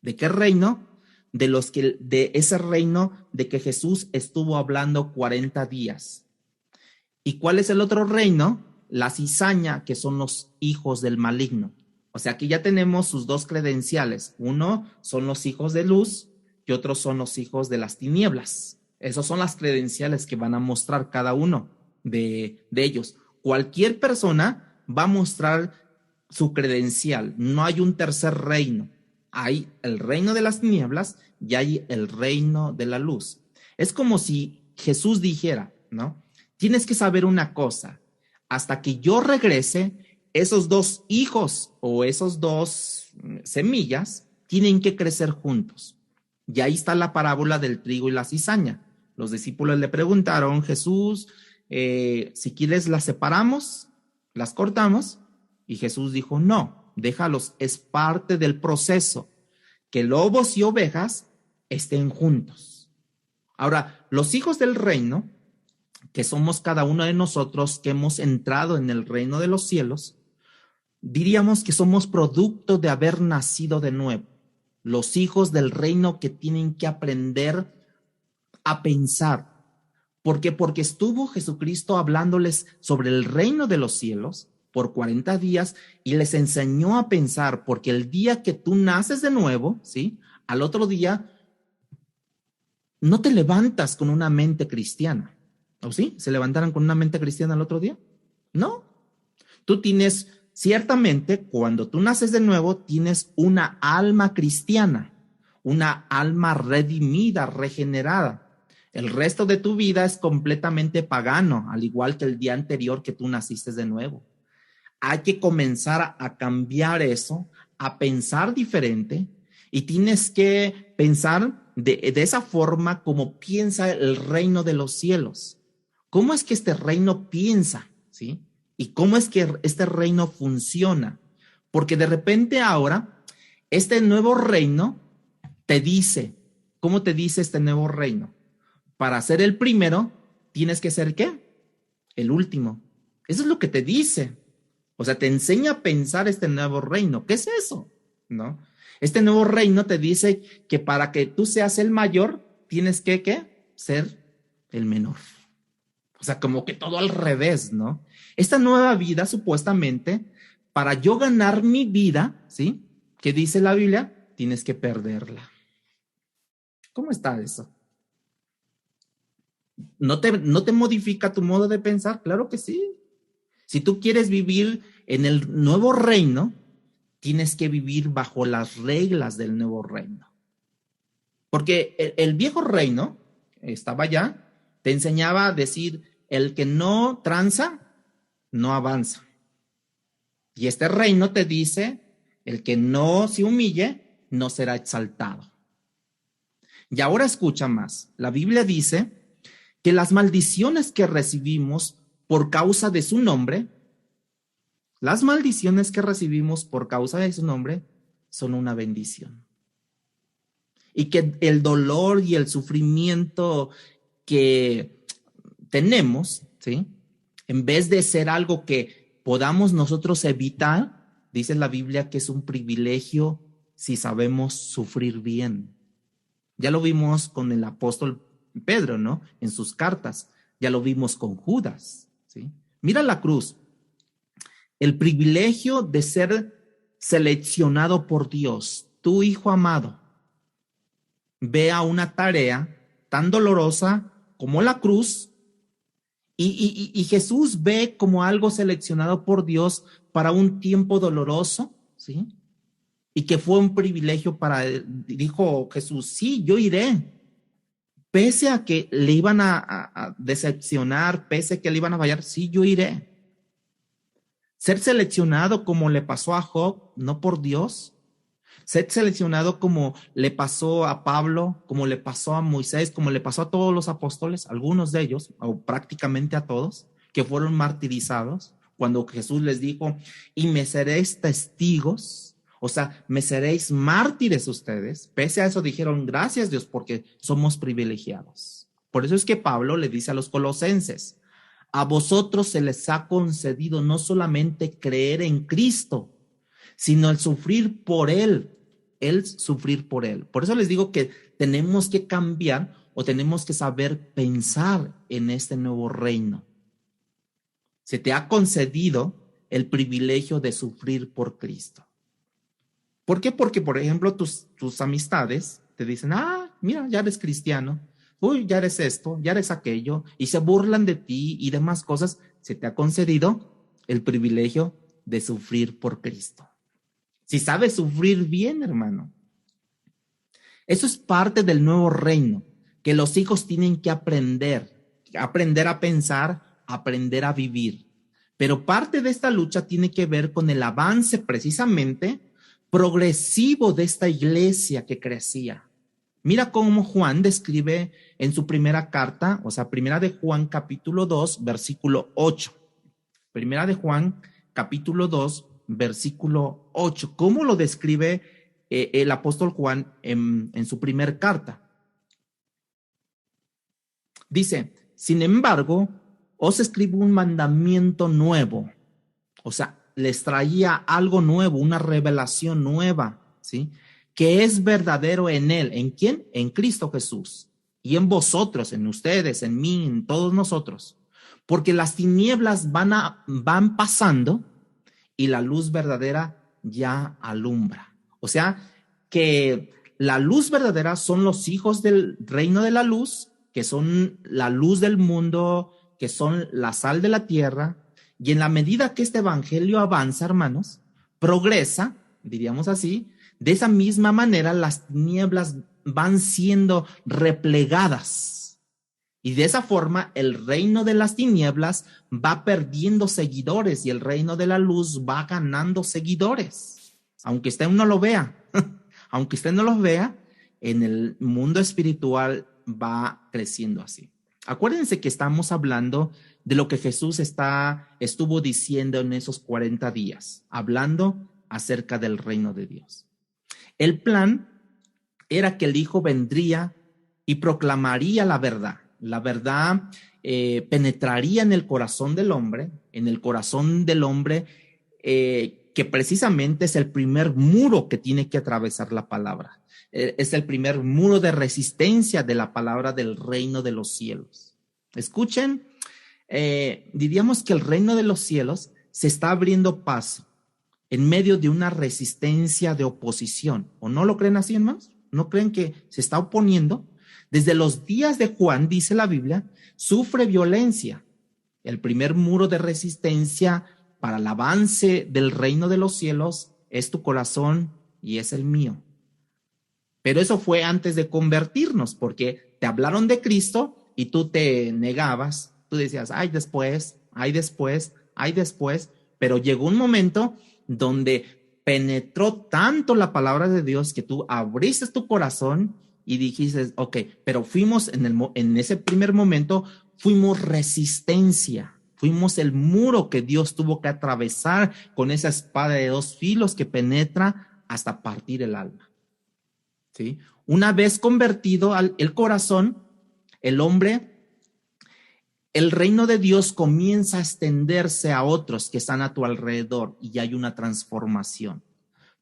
¿De qué reino? De ese reino de que Jesús estuvo hablando 40 días. ¿Y cuál es el otro reino? La cizaña, que son los hijos del maligno. O sea, aquí ya tenemos sus dos credenciales. Uno son los hijos de luz y otros son los hijos de las tinieblas. Esas son las credenciales que van a mostrar cada uno de ellos. Cualquier persona va a mostrar su credencial. No hay un tercer reino. Hay el reino de las tinieblas y hay el reino de la luz. Es como si Jesús dijera, ¿no? Tienes que saber una cosa. Hasta que yo regrese, esos dos hijos o esos dos semillas tienen que crecer juntos. Y ahí está la parábola del trigo y la cizaña. Los discípulos le preguntaron, Jesús, si quieres las separamos, las cortamos. Y Jesús dijo, no, déjalos, es parte del proceso. Que lobos y ovejas estén juntos. Ahora, los hijos del reino, que somos cada uno de nosotros que hemos entrado en el reino de los cielos, diríamos que somos producto de haber nacido de nuevo, los hijos del reino que tienen que aprender a pensar. ¿Por qué? Porque estuvo Jesucristo hablándoles sobre el reino de los cielos por 40 días y les enseñó a pensar, porque el día que tú naces de nuevo, ¿sí? Al otro día no te levantas con una mente cristiana. ¿O sí? ¿Se levantaron con una mente cristiana al otro día? No. Tú tienes, ciertamente, cuando tú naces de nuevo, tienes una alma cristiana, una alma redimida, regenerada. El resto de tu vida es completamente pagano, al igual que el día anterior que tú naciste de nuevo. Hay que comenzar a cambiar eso, a pensar diferente, y tienes que pensar de esa forma como piensa el reino de los cielos. ¿Cómo es que este reino piensa? ¿Sí? ¿Y cómo es que este reino funciona? Porque de repente ahora, este nuevo reino te dice, ¿cómo te dice este nuevo reino? Para ser el primero, tienes que ser ¿qué? El último. Eso es lo que te dice. O sea, te enseña a pensar este nuevo reino. ¿Qué es eso? ¿No? Este nuevo reino te dice que para que tú seas el mayor, tienes que ¿qué? Ser el menor. O sea, como que todo al revés, ¿no? Esta nueva vida, supuestamente, para yo ganar mi vida, ¿sí? ¿Qué dice la Biblia? Tienes que perderla. ¿Cómo está eso? ¿No te modifica tu modo de pensar? Claro que sí. Si tú quieres vivir en el nuevo reino, tienes que vivir bajo las reglas del nuevo reino. Porque el viejo reino estaba allá, te enseñaba a decir, el que no tranza, no avanza. Y este reino te dice, el que no se humille, no será exaltado. Y ahora escucha más. La Biblia dice que las maldiciones que recibimos por causa de su nombre, las maldiciones que recibimos por causa de su nombre son una bendición. Y que el dolor y el sufrimiento que tenemos, ¿sí? En vez de ser algo que podamos nosotros evitar, dice la Biblia que es un privilegio si sabemos sufrir bien. Ya lo vimos con el apóstol Pedro, ¿no? En sus cartas. Ya lo vimos con Judas, ¿sí? Mira la cruz. El privilegio de ser seleccionado por Dios, tu hijo amado, ve a una tarea tan dolorosa como la cruz y Jesús ve como algo seleccionado por Dios para un tiempo doloroso, ¿sí? Y que fue un privilegio para él. Dijo Jesús, sí, yo iré. Pese a que le iban a decepcionar, pese a que le iban a fallar, sí, yo iré. Ser seleccionado como le pasó a Job, no por Dios. Ser seleccionado como le pasó a Pablo, como le pasó a Moisés, como le pasó a todos los apóstoles, algunos de ellos, o prácticamente a todos, que fueron martirizados, cuando Jesús les dijo, y me seréis testigos, o sea, me seréis mártires ustedes. Pese a eso dijeron, gracias Dios, porque somos privilegiados. Por eso es que Pablo le dice a los colosenses, a vosotros se les ha concedido no solamente creer en Cristo, sino el sufrir por el sufrir por él. Por eso les digo que tenemos que cambiar o tenemos que saber pensar en este nuevo reino. Se te ha concedido el privilegio de sufrir por Cristo. ¿Por qué? Porque, por ejemplo, tus amistades te dicen, mira, ya eres cristiano, uy, ya eres esto, ya eres aquello, y se burlan de ti y demás cosas. Se te ha concedido el privilegio de sufrir por Cristo. Si sabes sufrir bien, hermano. Eso es parte del nuevo reino, que los hijos tienen que aprender a pensar, aprender a vivir. Pero parte de esta lucha tiene que ver con el avance precisamente progresivo de esta iglesia que crecía. Mira cómo Juan describe en su primera carta, o sea, primera de Juan capítulo 2, versículo 8. Primera de Juan capítulo 2, versículo 8. ¿Cómo lo describe el apóstol Juan en su primer carta? Dice, sin embargo, os escribo un mandamiento nuevo. O sea, les traía algo nuevo, una revelación nueva, ¿sí? Que es verdadero en Él. ¿En quién? En Cristo Jesús. Y en vosotros, en ustedes, en mí, en todos nosotros. Porque las tinieblas van pasando y la luz verdadera ya alumbra. O sea, que la luz verdadera son los hijos del reino de la luz, que son la luz del mundo, que son la sal de la tierra. Y en la medida que este evangelio avanza, hermanos, progresa, diríamos así, de esa misma manera las tinieblas van siendo replegadas. Y de esa forma el reino de las tinieblas va perdiendo seguidores y el reino de la luz va ganando seguidores. Aunque usted no lo vea, aunque usted no los vea, en el mundo espiritual va creciendo así. Acuérdense que estamos hablando de lo que Jesús estuvo diciendo en esos 40 días, hablando acerca del reino de Dios. El plan era que el Hijo vendría y proclamaría la verdad. La verdad penetraría en el corazón del hombre, que precisamente es el primer muro que tiene que atravesar la palabra. Es el primer muro de resistencia de la palabra del reino de los cielos. Escuchen, diríamos que el reino de los cielos se está abriendo paso en medio de una resistencia de oposición. ¿O no lo creen así, hermanos? ¿No creen que se está oponiendo? Desde los días de Juan, dice la Biblia, sufre violencia. El primer muro de resistencia para el avance del reino de los cielos es tu corazón y es el mío. Pero eso fue antes de convertirnos, porque te hablaron de Cristo y tú te negabas. Tú decías, ay, después, pero llegó un momento donde penetró tanto la palabra de Dios que tú abriste tu corazón y dijiste, ok, pero fuimos en ese primer momento, fuimos resistencia, fuimos el muro que Dios tuvo que atravesar con esa espada de dos filos que penetra hasta partir el alma. ¿Sí? Una vez convertido el corazón, el hombre, el reino de Dios comienza a extenderse a otros que están a tu alrededor y hay una transformación.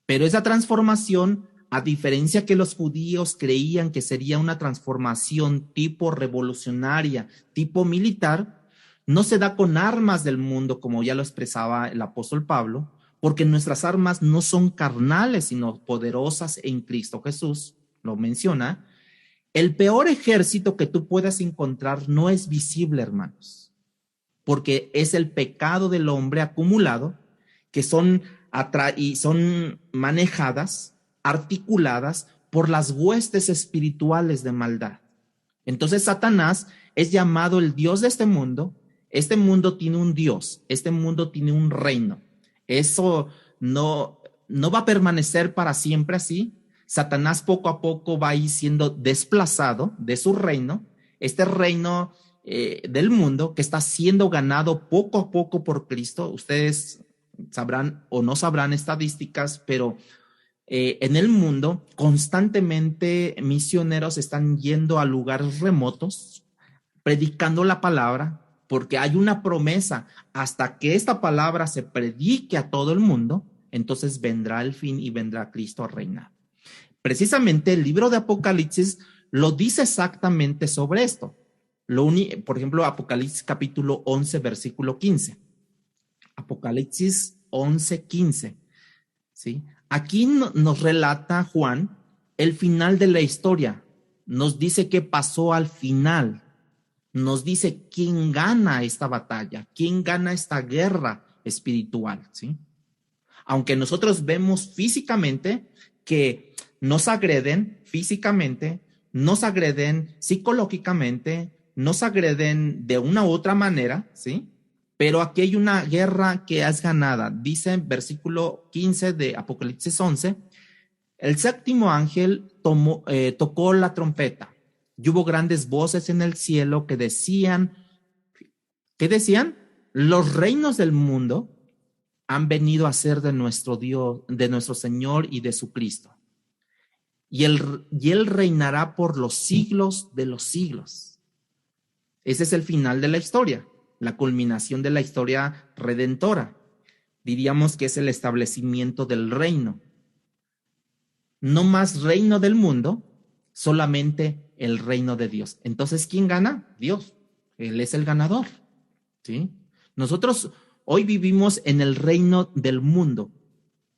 Pero esa transformación, a diferencia que los judíos creían que sería una transformación tipo revolucionaria, tipo militar, no se da con armas del mundo, como ya lo expresaba el apóstol Pablo, porque nuestras armas no son carnales, sino poderosas en Cristo Jesús, lo menciona. El peor ejército que tú puedas encontrar no es visible, hermanos, porque es el pecado del hombre acumulado, que son manejadas, articuladas por las huestes espirituales de maldad. Entonces Satanás es llamado el Dios de este mundo. Este mundo tiene un Dios, este mundo tiene un reino. Eso no va a permanecer para siempre así. Satanás poco a poco va a ir siendo desplazado de su reino, este reino del mundo que está siendo ganado poco a poco por Cristo. Ustedes sabrán o no sabrán estadísticas, pero en el mundo constantemente misioneros están yendo a lugares remotos, predicando la palabra, porque hay una promesa, hasta que esta palabra se predique a todo el mundo, entonces vendrá el fin y vendrá Cristo a reinar. Precisamente el libro de Apocalipsis lo dice exactamente sobre esto. Por ejemplo, Apocalipsis capítulo 11, versículo 15. Apocalipsis 11, 15. ¿Sí? Aquí nos relata Juan el final de la historia. Nos dice qué pasó al final. Nos dice quién gana esta batalla, quién gana esta guerra espiritual, ¿sí? Aunque nosotros vemos físicamente que nos agreden físicamente, nos agreden psicológicamente, nos agreden de una u otra manera, ¿sí? Pero aquí hay una guerra que es ganada. Dice en versículo 15 de Apocalipsis 11, el séptimo ángel tocó la trompeta. Y hubo grandes voces en el cielo que decían, los reinos del mundo han venido a ser de nuestro Dios, de nuestro Señor y de su Cristo. Y él reinará por los siglos de los siglos. Ese es el final de la historia, la culminación de la historia redentora. diríamos que es el establecimiento del reino. No más reino del mundo, solamente el reino de Dios. Entonces, ¿quién gana? Dios. Él es el ganador, ¿sí? Nosotros hoy vivimos en el reino del mundo,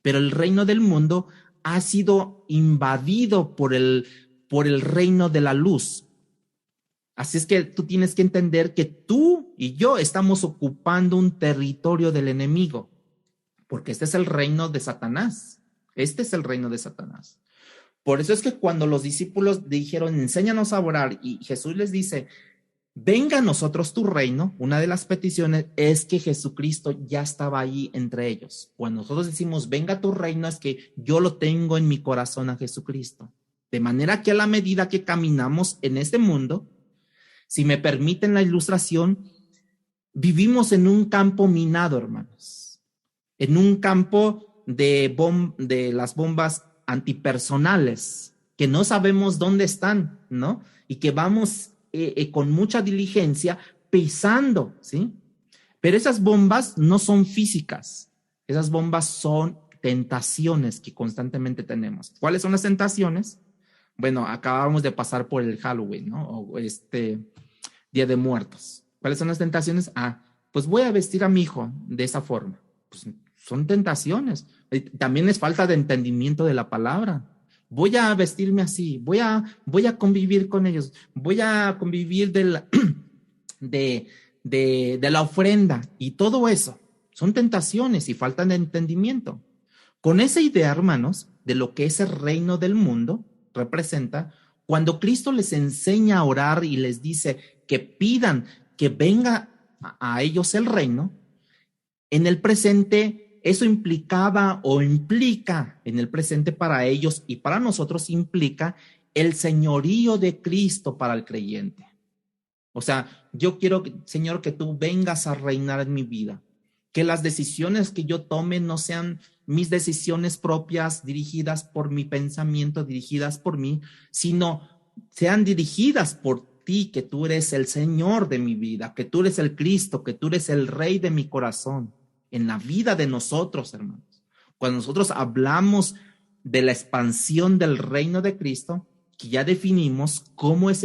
pero el reino del mundo ha sido invadido por el reino de la luz. Así es que tú tienes que entender que tú y yo estamos ocupando un territorio del enemigo, porque este es el reino de Satanás. Este es el reino de Satanás. Por eso es que cuando los discípulos dijeron, enséñanos a orar, y Jesús les dice, venga a nosotros tu reino, una de las peticiones es que Jesucristo ya estaba ahí entre ellos. Cuando nosotros decimos, venga tu reino, es que yo lo tengo en mi corazón a Jesucristo. De manera que a la medida que caminamos en este mundo, si me permiten la ilustración, vivimos en un campo minado, hermanos. En un campo de las bombas antipersonales, que no sabemos dónde están, ¿no? Y que vamos con mucha diligencia pisando, ¿sí? Pero esas bombas no son físicas. Esas bombas son tentaciones que constantemente tenemos. ¿Cuáles son las tentaciones? Bueno, acabamos de pasar por el Halloween, ¿no? O Día de Muertos. ¿Cuáles son las tentaciones? Pues voy a vestir a mi hijo de esa forma. Pues son tentaciones. También es falta de entendimiento de la palabra. Voy a vestirme así, voy a convivir con ellos, voy a convivir de la ofrenda, y todo eso son tentaciones y falta de entendimiento. Con esa idea, hermanos, de lo que es el reino del mundo representa, cuando Cristo les enseña a orar y les dice que pidan que venga a ellos el reino, en el presente eso implicaba o implica en el presente para ellos y para nosotros implica el señorío de Cristo para el creyente. O sea, yo quiero, Señor, que tú vengas a reinar en mi vida, que las decisiones que yo tome no sean mis decisiones propias dirigidas por mi pensamiento, dirigidas por mí, sino sean dirigidas por ti, que tú eres el Señor de mi vida, que tú eres el Cristo, que tú eres el Rey de mi corazón. En la vida de nosotros, hermanos. Cuando nosotros hablamos de la expansión del reino de Cristo, que ya definimos cómo es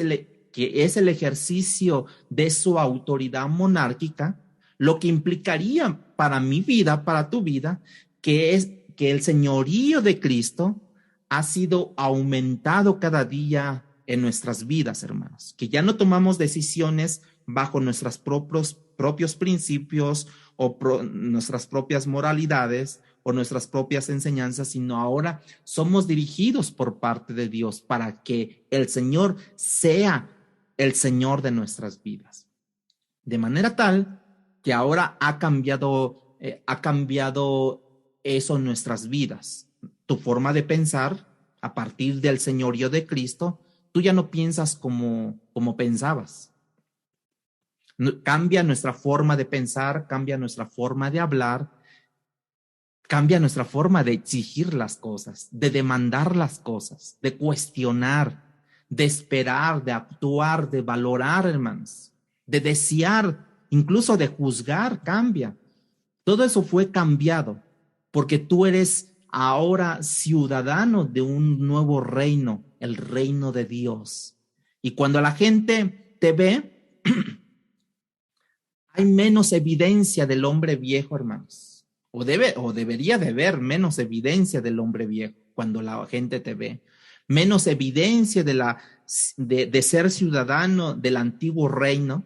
que es el ejercicio de su autoridad monárquica, lo que implicaría para mi vida, para tu vida, que es que el señorío de Cristo ha sido aumentado cada día en nuestras vidas, hermanos. Que ya no tomamos decisiones bajo nuestros propios principios o nuestras propias moralidades o nuestras propias enseñanzas, sino ahora somos dirigidos por parte de Dios para que el Señor sea el Señor de nuestras vidas. De manera tal que ahora ha cambiado eso en nuestras vidas. Tu forma de pensar, a partir del señorío de Cristo, tú ya no piensas como pensabas. Cambia nuestra forma de pensar, cambia nuestra forma de hablar, cambia nuestra forma de exigir las cosas, de demandar las cosas, de cuestionar, de esperar, de actuar, de valorar, hermanos, de desear, incluso de juzgar, cambia. Todo eso fue cambiado porque tú eres ahora ciudadano de un nuevo reino, el reino de Dios. Y cuando la gente te ve, hay menos evidencia del hombre viejo, hermanos. O debería de haber menos evidencia del hombre viejo cuando la gente te ve. Menos evidencia de ser ciudadano del antiguo reino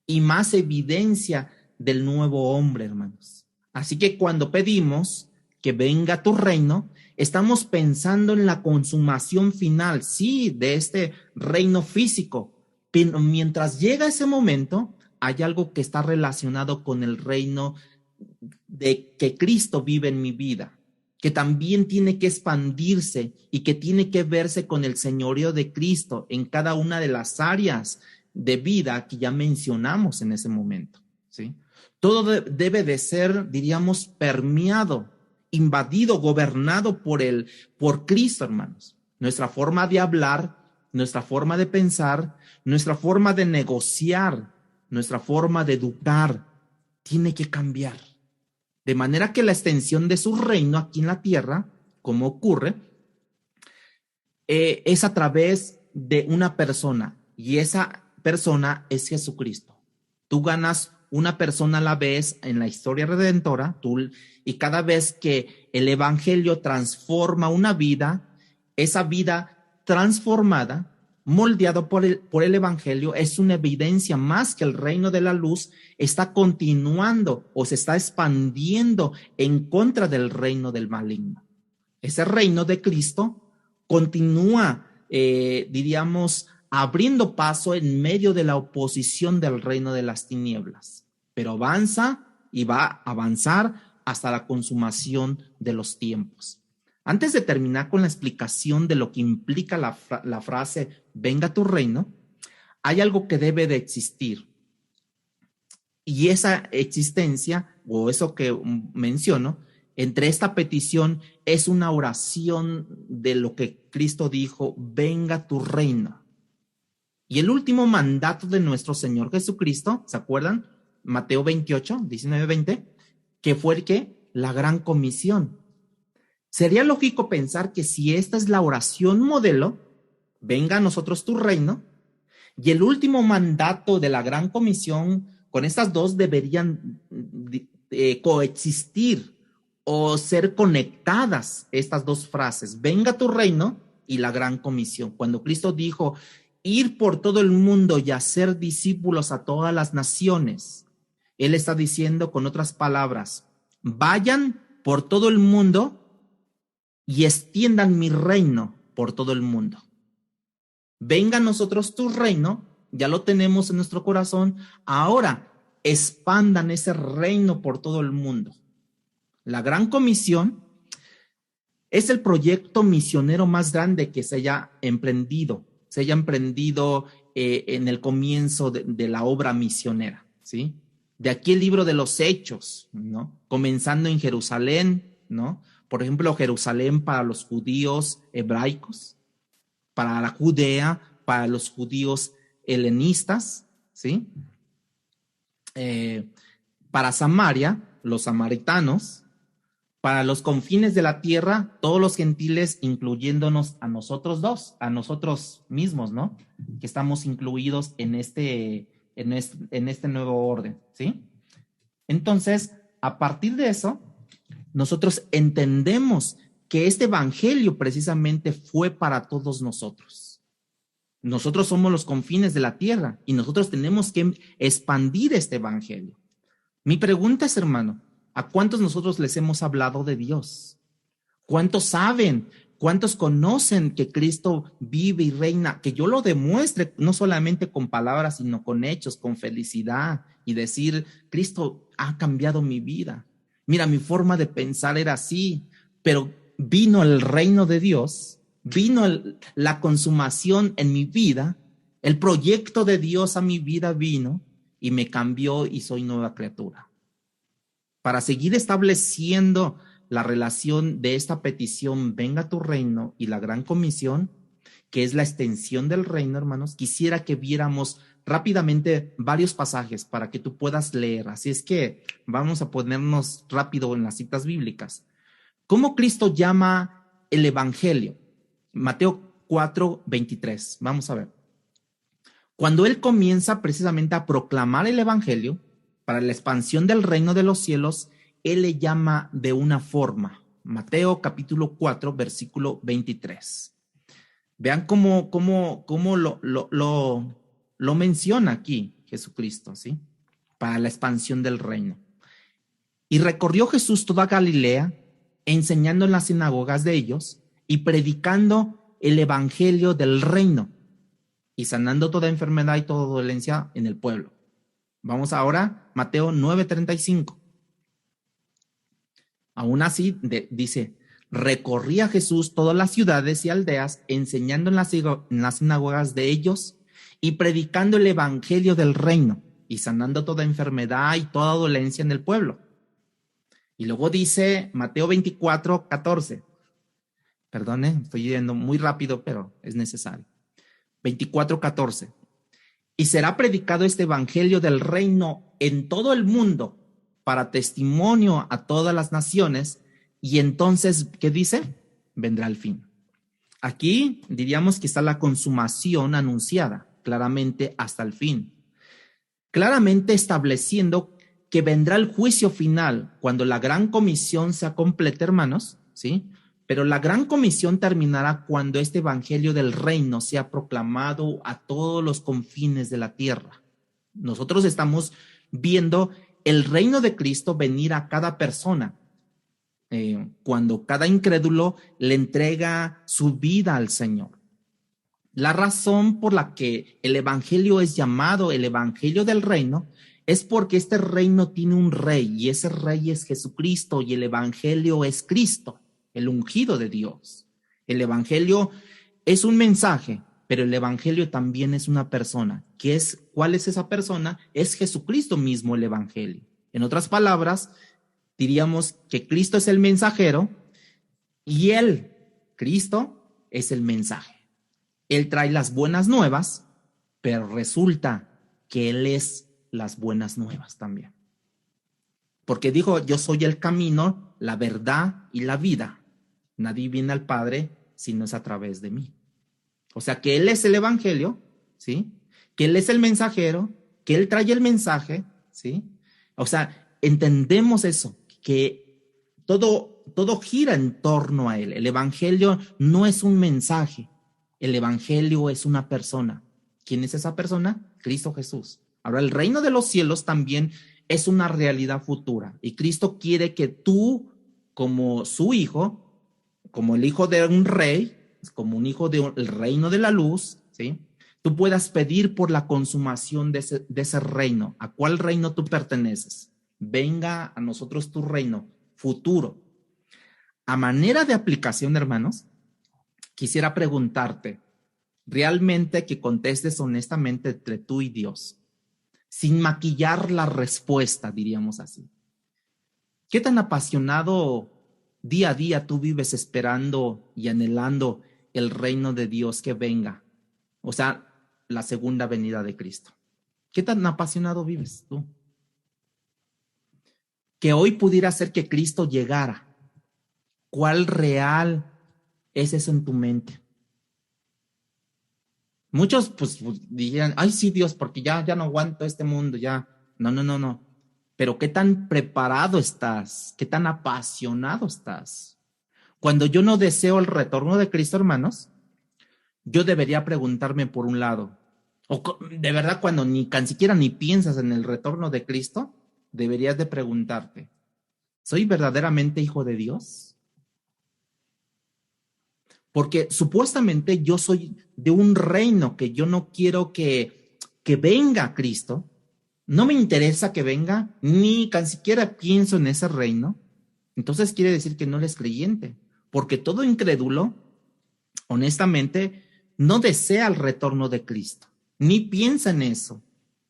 y más evidencia del nuevo hombre, hermanos. Así que cuando pedimos que venga tu reino, estamos pensando en la consumación final, sí, de este reino físico. Pero mientras llega ese momento, hay algo que está relacionado con el reino de que Cristo vive en mi vida, que también tiene que expandirse y que tiene que verse con el señorío de Cristo en cada una de las áreas de vida que ya mencionamos en ese momento, ¿sí? Todo debe de ser, diríamos, permeado, invadido, gobernado por Cristo, hermanos. Nuestra forma de hablar, nuestra forma de pensar, nuestra forma de negociar, nuestra forma de educar tiene que cambiar. De manera que la extensión de su reino aquí en la tierra, como ocurre, es a través de una persona, y esa persona es Jesucristo. Tú ganas una persona a la vez en la historia redentora, y cada vez que el evangelio transforma una vida, esa vida transformada, moldeado por el evangelio, es una evidencia más que el reino de la luz está continuando o se está expandiendo en contra del reino del maligno. Ese reino de Cristo continúa, diríamos, abriendo paso en medio de la oposición del reino de las tinieblas, pero avanza y va a avanzar hasta la consumación de los tiempos. Antes de terminar con la explicación de lo que implica la frase venga tu reino, hay algo que debe de existir, y esa existencia o eso que menciono entre esta petición es una oración de lo que Cristo dijo, venga tu reino. Y el último mandato de nuestro Señor Jesucristo, ¿se acuerdan? Mateo 28, 19, 20, que fue el que la gran comisión. Sería lógico pensar que si esta es la oración modelo, venga a nosotros tu reino, y el último mandato de la gran comisión, con estas dos deberían coexistir o ser conectadas estas dos frases, venga tu reino y la gran comisión. Cuando Cristo dijo, ir por todo el mundo y hacer discípulos a todas las naciones, Él está diciendo con otras palabras, vayan por todo el mundo y extiendan mi reino por todo el mundo. Venga a nosotros tu reino, ya lo tenemos en nuestro corazón, ahora expandan ese reino por todo el mundo. La gran comisión es el proyecto misionero más grande que se haya emprendido en el comienzo de la obra misionera, ¿sí? De aquí el libro de los Hechos, ¿no? Comenzando en Jerusalén, ¿no? Por ejemplo, Jerusalén para los judíos hebraicos, para la Judea, para los judíos helenistas, ¿sí? Para Samaria, los samaritanos, para los confines de la tierra, todos los gentiles, incluyéndonos a nosotros mismos, ¿no? Que estamos incluidos en este nuevo orden, ¿sí? Entonces, a partir de eso, nosotros entendemos que este evangelio precisamente fue para todos nosotros. Nosotros somos los confines de la tierra y nosotros tenemos que expandir este evangelio. Mi pregunta es, hermano, ¿a cuántos nosotros les hemos hablado de Dios? ¿Cuántos saben? ¿Cuántos conocen que Cristo vive y reina? Que yo lo demuestre no solamente con palabras, sino con hechos, con felicidad y decir, Cristo ha cambiado mi vida. Mira, mi forma de pensar era así, pero vino el reino de Dios, vino la consumación en mi vida, el proyecto de Dios a mi vida vino y me cambió y soy nueva criatura. Para seguir estableciendo la relación de esta petición, venga tu reino y la gran comisión, que es la extensión del reino, hermanos, quisiera que viéramos rápidamente varios pasajes para que tú puedas leer. Así es que vamos a ponernos rápido en las citas bíblicas. ¿Cómo Cristo llama el evangelio? Mateo 4, 23. Vamos a ver. Cuando Él comienza precisamente a proclamar el evangelio para la expansión del reino de los cielos, Él le llama de una forma. Mateo capítulo 4, versículo 23. Vean cómo lo menciona aquí Jesucristo, ¿sí? Para la expansión del reino. Y recorrió Jesús toda Galilea, enseñando en las sinagogas de ellos y predicando el evangelio del reino y sanando toda enfermedad y toda dolencia en el pueblo. Vamos ahora, Mateo 9:35. Aún así, dice, recorría Jesús todas las ciudades y aldeas, enseñando en las sinagogas de ellos y predicando el evangelio del reino y sanando toda enfermedad y toda dolencia en el pueblo. Y luego dice Mateo 24:14. Perdone, estoy yendo muy rápido, pero es necesario. 24:14. Y será predicado este evangelio del reino en todo el mundo para testimonio a todas las naciones, y entonces, ¿qué dice? Vendrá el fin. Aquí diríamos que está la consumación anunciada, claramente hasta el fin. Claramente estableciendo que vendrá el juicio final cuando la gran comisión sea completa, hermanos, ¿sí? Pero la gran comisión terminará cuando este evangelio del reino sea proclamado a todos los confines de la tierra. Nosotros estamos viendo el reino de Cristo venir a cada persona, cuando cada incrédulo le entrega su vida al Señor. La razón por la que el evangelio es llamado el evangelio del reino es porque este reino tiene un rey, y ese rey es Jesucristo, y el evangelio es Cristo, el ungido de Dios. El evangelio es un mensaje, pero el evangelio también es una persona. ¿Cuál es esa persona? Es Jesucristo mismo, el evangelio. En otras palabras, diríamos que Cristo es el mensajero y él, Cristo, es el mensaje. Él trae las buenas nuevas, pero resulta que él es las buenas nuevas también. Porque dijo, yo soy el camino, la verdad y la vida. Nadie viene al Padre si no es a través de mí. O sea que él es el evangelio, ¿sí? Que él es el mensajero, que él trae el mensaje, ¿sí? O sea, entendemos eso, que todo gira en torno a él. El evangelio no es un mensaje, el evangelio es una persona. ¿Quién es esa persona? Cristo Jesús. Ahora, el reino de los cielos también es una realidad futura, y Cristo quiere que tú, como su hijo, como el hijo de un rey, como un hijo del reino de la luz, ¿sí? Tú puedas pedir por la consumación de ese reino. ¿A cuál reino tú perteneces? Venga a nosotros tu reino futuro. A manera de aplicación, hermanos, quisiera preguntarte, realmente que contestes honestamente entre tú y Dios, sin maquillar la respuesta, diríamos así. ¿Qué tan apasionado día a día tú vives esperando y anhelando el reino de Dios que venga? O sea, la segunda venida de Cristo. ¿Qué tan apasionado vives tú? Que hoy pudiera ser que Cristo llegara. ¿Cuál real es eso en tu mente? Muchos pues dirían, ay sí Dios, porque ya no aguanto este mundo, ya. No. Pero ¿qué tan preparado estás? ¿Qué tan apasionado estás? Cuando yo no deseo el retorno de Cristo, hermanos, yo debería preguntarme por un lado, o de verdad cuando ni siquiera ni piensas en el retorno de Cristo, deberías de preguntarte, ¿soy verdaderamente hijo de Dios? Porque supuestamente yo soy de un reino que yo no quiero que venga Cristo. No me interesa que venga, ni tan siquiera pienso en ese reino. Entonces quiere decir que no eres creyente, porque todo incrédulo, honestamente, no desea el retorno de Cristo, ni piensa en eso,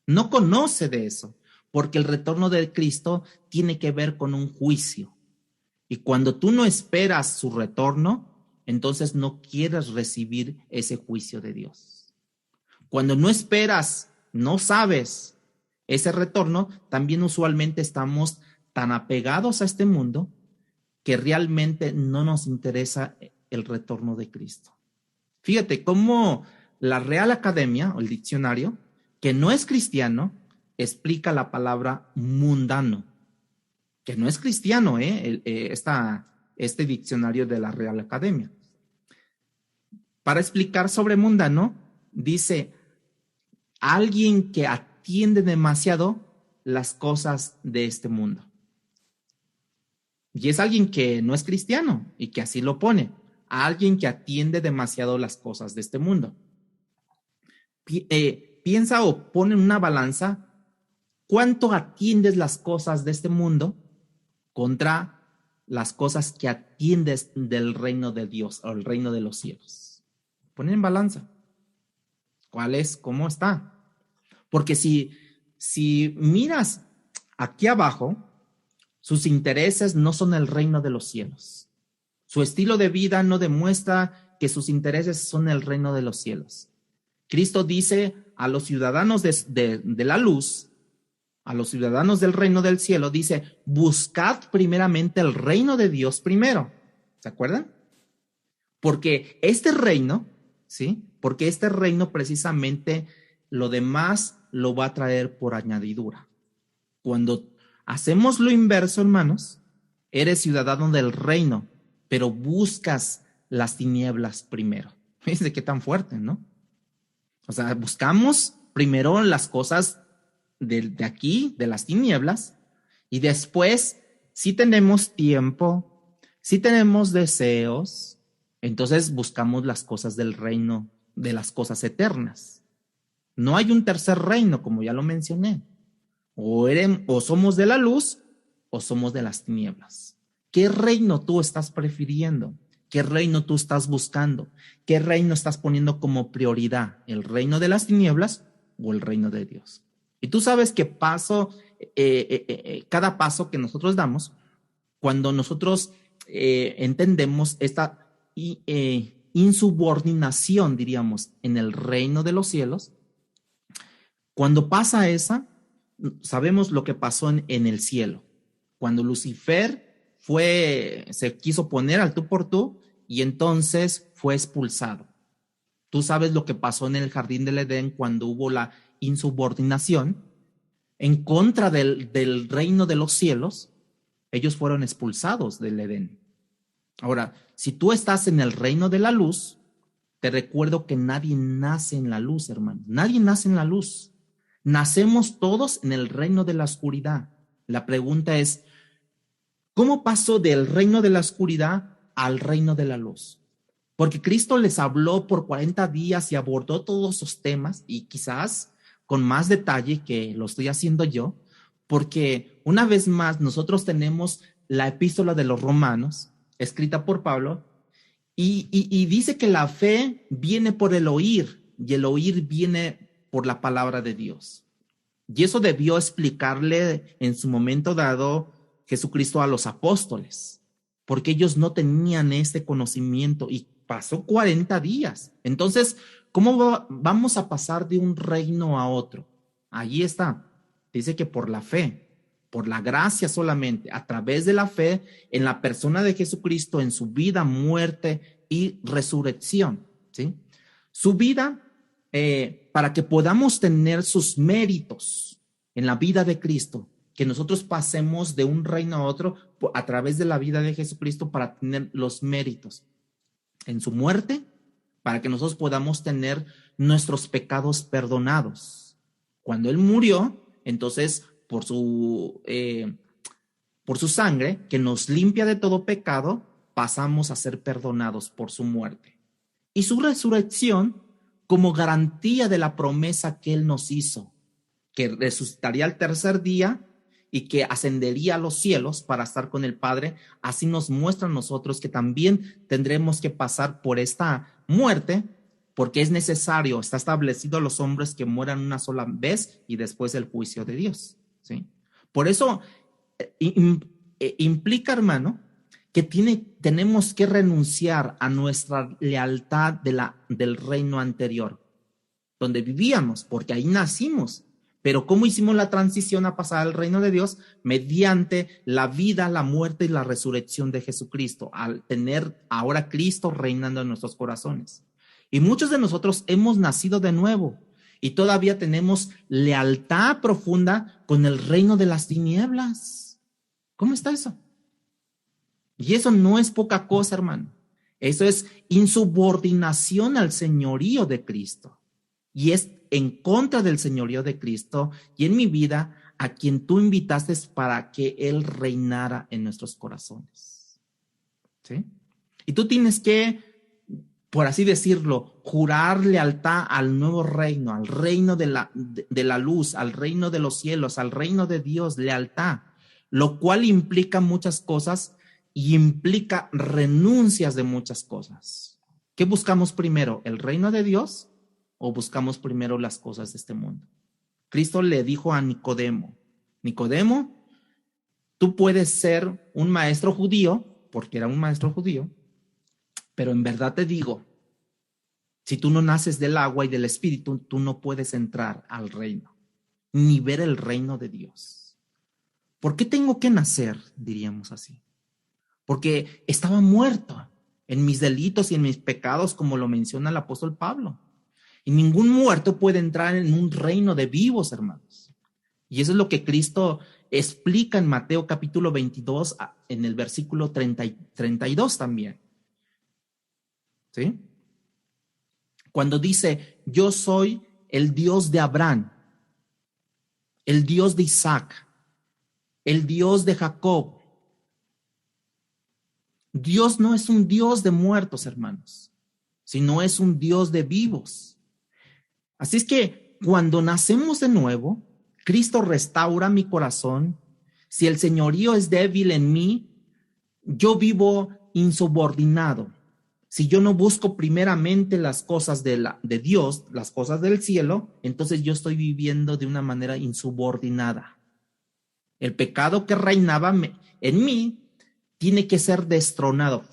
no conoce de eso, porque el retorno de Cristo tiene que ver con un juicio. Y cuando tú no esperas su retorno, entonces no quieres recibir ese juicio de Dios. Cuando no esperas, no sabes ese retorno, también usualmente estamos tan apegados a este mundo que realmente no nos interesa el retorno de Cristo. Fíjate cómo la Real Academia, o el diccionario, que no es cristiano, explica la palabra mundano, que no es cristiano, este diccionario de la Real Academia. Para explicar sobre mundano, dice alguien que atiende demasiado las cosas de este mundo. Y es alguien que no es cristiano y que así lo pone, alguien que atiende demasiado las cosas de este mundo. Piensa o pone en una balanza cuánto atiendes las cosas de este mundo contra las cosas que atiendes del reino de Dios o el reino de los cielos. Pon en balanza. ¿Cuál es? ¿Cómo está? Porque si miras aquí abajo, sus intereses no son el reino de los cielos. Su estilo de vida no demuestra que sus intereses son el reino de los cielos. Cristo dice a los ciudadanos de la luz a los ciudadanos del reino del cielo, dice, buscad primeramente el reino de Dios primero. ¿Se acuerdan? Porque este reino, ¿sí? Porque este reino precisamente lo demás lo va a traer por añadidura. Cuando hacemos lo inverso, hermanos, eres ciudadano del reino, pero buscas las tinieblas primero. Fíjense qué tan fuerte, ¿no? O sea, buscamos primero las cosas de aquí, de las tinieblas, y después, si tenemos tiempo, si tenemos deseos, entonces buscamos las cosas del reino, de las cosas eternas. No hay un tercer reino, como ya lo mencioné. O somos de la luz o somos de las tinieblas. ¿Qué reino tú estás prefiriendo? ¿Qué reino tú estás buscando? ¿Qué reino estás poniendo como prioridad? ¿El reino de las tinieblas o el reino de Dios? Y tú sabes que cada paso que nosotros damos, cuando nosotros entendemos esta insubordinación, diríamos, en el reino de los cielos, cuando pasa esa, sabemos lo que pasó en el cielo. Cuando Lucifer se quiso poner al tú por tú y entonces fue expulsado. Tú sabes lo que pasó en el jardín del Edén cuando hubo la insubordinación en contra del reino de los cielos. Ellos fueron expulsados del Edén. Ahora, si tú estás en el reino de la luz, te recuerdo que nadie nace en la luz, hermano. Nadie nace en la luz. Nacemos todos en el reino de la oscuridad. La pregunta es, ¿cómo pasó del reino de la oscuridad al reino de la luz? Porque Cristo les habló por 40 días y abordó todos esos temas, y quizás con más detalle que lo estoy haciendo yo, porque una vez más nosotros tenemos la epístola de los Romanos, escrita por Pablo, y dice que la fe viene por el oír, y el oír viene por la palabra de Dios. Y eso debió explicarle en su momento dado Jesucristo a los apóstoles, porque ellos no tenían este conocimiento y pasó 40 días. Entonces, ¿cómo vamos a pasar de un reino a otro? Allí está. Dice que por la fe, por la gracia solamente, a través de la fe en la persona de Jesucristo, en su vida, muerte y resurrección, ¿sí? Su vida, para que podamos tener sus méritos en la vida de Cristo, que nosotros pasemos de un reino a otro a través de la vida de Jesucristo para tener los méritos en su muerte, para que nosotros podamos tener nuestros pecados perdonados. Cuando Él murió, entonces por su sangre que nos limpia de todo pecado, pasamos a ser perdonados por su muerte. Y su resurrección como garantía de la promesa que Él nos hizo, que resucitaría al tercer día y que ascendería a los cielos para estar con el Padre. Así nos muestra a nosotros que también tendremos que pasar por esta muerte, porque es necesario, está establecido a los hombres que mueran una sola vez y después el juicio de Dios, ¿sí? Por eso implica, hermano, que tenemos que renunciar a nuestra lealtad del reino anterior, donde vivíamos, porque ahí nacimos. Pero ¿cómo hicimos la transición a pasar al reino de Dios? Mediante la vida, la muerte y la resurrección de Jesucristo, al tener ahora Cristo reinando en nuestros corazones. Y muchos de nosotros hemos nacido de nuevo y todavía tenemos lealtad profunda con el reino de las tinieblas. ¿Cómo está eso? Y eso no es poca cosa, hermano. Eso es insubordinación al señorío de Cristo. Y es en contra del señorío de Cristo y en mi vida a quien tú invitaste para que Él reinara en nuestros corazones. ¿Sí? Y tú tienes que, por así decirlo, jurar lealtad al nuevo reino, al reino de la luz, al reino de los cielos, al reino de Dios, lealtad, lo cual implica muchas cosas y implica renuncias de muchas cosas. ¿Qué buscamos primero? ¿El reino de Dios o buscamos primero las cosas de este mundo? Cristo le dijo a Nicodemo, Nicodemo, tú puedes ser un maestro judío, porque era un maestro judío, pero en verdad te digo, si tú no naces del agua y del espíritu, tú no puedes entrar al reino. ni ver el reino de Dios. ¿Por qué tengo que nacer? Diríamos así. Porque estaba muerto en mis delitos y en mis pecados, como lo menciona el apóstol Pablo. Y ningún muerto puede entrar en un reino de vivos, hermanos. Y eso es lo que Cristo explica en Mateo capítulo 22, en el versículo 30 y 32 también. ¿Sí? Cuando dice, yo soy el Dios de Abraham, el Dios de Isaac, el Dios de Jacob. Dios no es un Dios de muertos, hermanos, sino es un Dios de vivos. Así es que cuando nacemos de nuevo, Cristo restaura mi corazón. Si el señorío es débil en mí, yo vivo insubordinado. Si yo no busco primeramente las cosas de Dios, las cosas del cielo, entonces yo estoy viviendo de una manera insubordinada. El pecado que reinaba en mí tiene que ser destronado,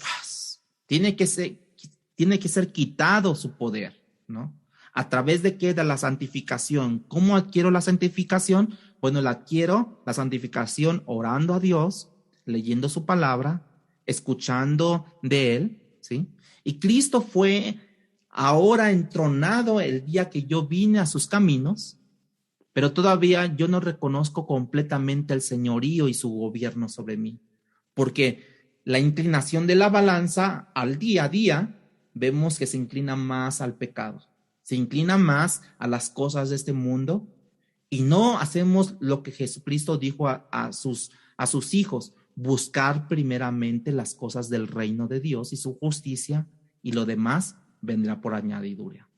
tiene que ser quitado su poder, ¿no? ¿A través de qué? De la santificación. ¿Cómo adquiero la santificación? Bueno, la santificación orando a Dios, leyendo su palabra, escuchando de Él, ¿sí? Y Cristo fue ahora entronado el día que yo vine a sus caminos, pero todavía yo no reconozco completamente el señorío y su gobierno sobre mí, porque la inclinación de la balanza al día a día, vemos que se inclina más al pecado, se inclina más a las cosas de este mundo y no hacemos lo que Jesucristo dijo a sus hijos, buscar primeramente las cosas del reino de Dios y su justicia, y lo demás vendrá por añadidura.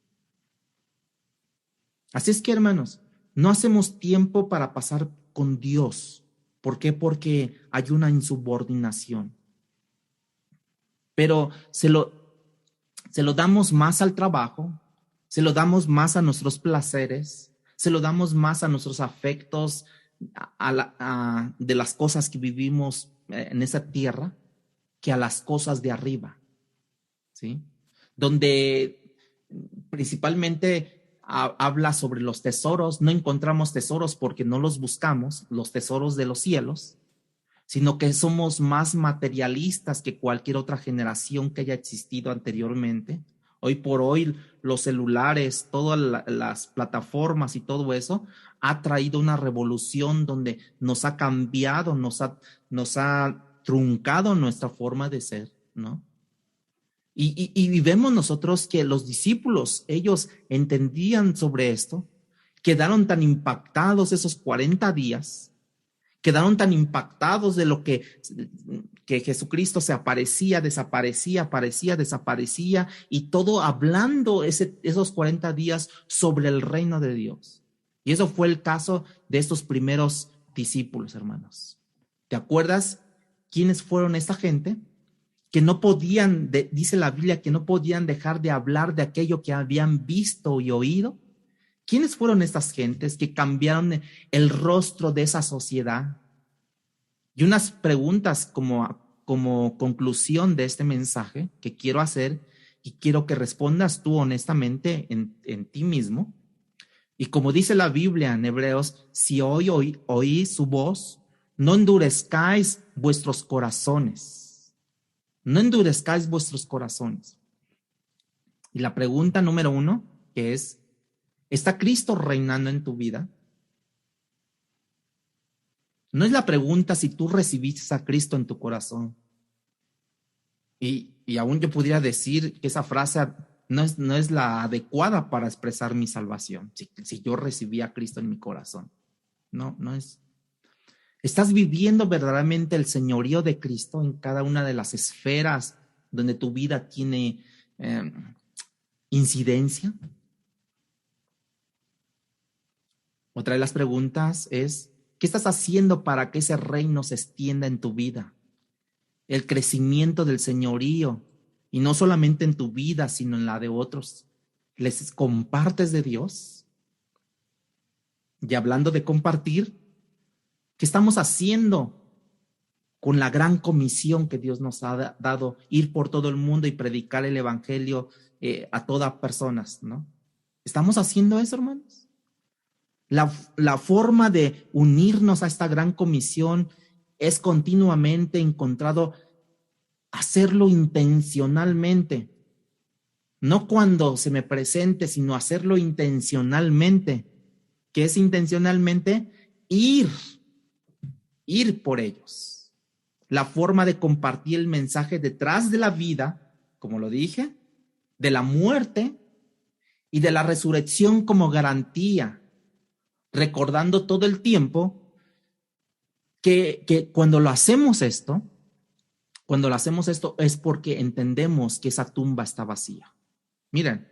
Así es que, hermanos, no hacemos tiempo para pasar con Dios. ¿Por qué? Porque hay una insubordinación. Pero se lo damos más al trabajo, se lo damos más a nuestros placeres, se lo damos más a nuestros afectos, de las cosas que vivimos en esa tierra, que a las cosas de arriba, ¿sí? Donde principalmente habla sobre los tesoros. No encontramos tesoros porque no los buscamos, los tesoros de los cielos, sino que somos más materialistas que cualquier otra generación que haya existido anteriormente. Hoy por hoy los celulares, todas las plataformas y todo eso ha traído una revolución donde nos ha cambiado, nos ha truncado nuestra forma de ser, ¿no? Y vemos nosotros que los discípulos, ellos entendían sobre esto, quedaron tan impactados esos 40 días, quedaron tan impactados de lo que Jesucristo se aparecía, desaparecía, aparecía, desaparecía, y todo hablando esos 40 días sobre el reino de Dios. Y eso fue el caso de estos primeros discípulos, hermanos. ¿Te acuerdas quiénes fueron esta gente? Que no podían, dice la Biblia, que no podían dejar de hablar de aquello que habían visto y oído. ¿Quiénes fueron estas gentes que cambiaron el rostro de esa sociedad? Y unas preguntas como conclusión de este mensaje que quiero hacer, y quiero que respondas tú honestamente en ti mismo. Y como dice la Biblia en Hebreos, si hoy oí su voz, no endurezcáis vuestros corazones. No endurezcáis vuestros corazones. Y la pregunta número 1, que es, ¿está Cristo reinando en tu vida? No es la pregunta si tú recibiste a Cristo en tu corazón. Y aún yo pudiera decir que esa frase no es la adecuada para expresar mi salvación, si yo recibí a Cristo en mi corazón. No es. ¿Estás viviendo verdaderamente el señorío de Cristo en cada una de las esferas donde tu vida tiene incidencia? Otra de las preguntas es, ¿qué estás haciendo para que ese reino se extienda en tu vida? El crecimiento del señorío, y no solamente en tu vida, sino en la de otros. ¿Les compartes de Dios? Y hablando de compartir, ¿qué estamos haciendo con la gran comisión que Dios nos ha dado, ir por todo el mundo y predicar el evangelio a todas personas, ¿no? ¿Estamos haciendo eso, hermanos? La forma de unirnos a esta gran comisión es continuamente encontrado hacerlo intencionalmente. No cuando se me presente, sino hacerlo intencionalmente. ¿Qué es intencionalmente? Ir por ellos. La forma de compartir el mensaje detrás de la vida, como lo dije, de la muerte y de la resurrección como garantía, recordando todo el tiempo que cuando lo hacemos esto es porque entendemos que esa tumba está vacía. Miren,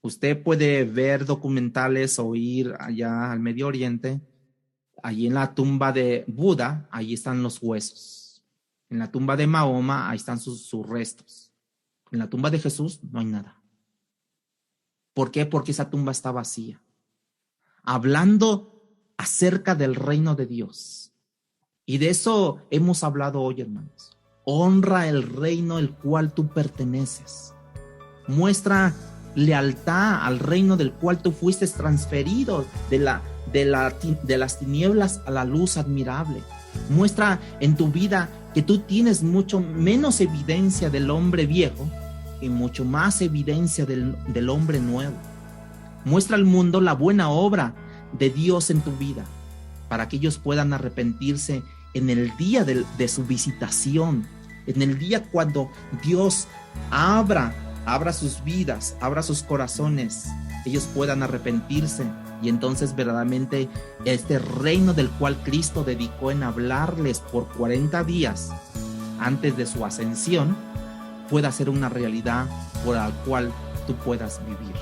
usted puede ver documentales o ir allá al Medio Oriente. Allí en la tumba de Buda, ahí están los huesos. En la tumba de Mahoma, ahí están sus restos. En la tumba de Jesús no hay nada. ¿Por qué? Porque esa tumba está vacía. Hablando acerca del reino de Dios. Y de eso hemos hablado hoy, hermanos. Honra el reino al cual tú perteneces. Muestra lealtad al reino del cual tú fuiste transferido de las tinieblas a la luz admirable. Muestra en tu vida que tú tienes mucho menos evidencia del hombre viejo y mucho más evidencia del hombre nuevo. Muestra al mundo la buena obra de Dios en tu vida para que ellos puedan arrepentirse en el día de su visitación, en el día cuando Dios abra sus vidas, abra sus corazones, ellos puedan arrepentirse y entonces verdaderamente este reino del cual Cristo dedicó en hablarles por 40 días antes de su ascensión pueda ser una realidad por la cual tú puedas vivir.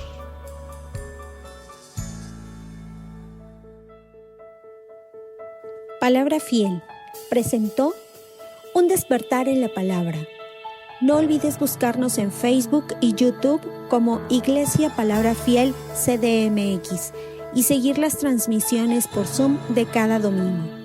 Palabra Fiel presentó Un despertar en la palabra. No olvides buscarnos en Facebook y YouTube como Iglesia Palabra Fiel CDMX y seguir las transmisiones por Zoom de cada domingo.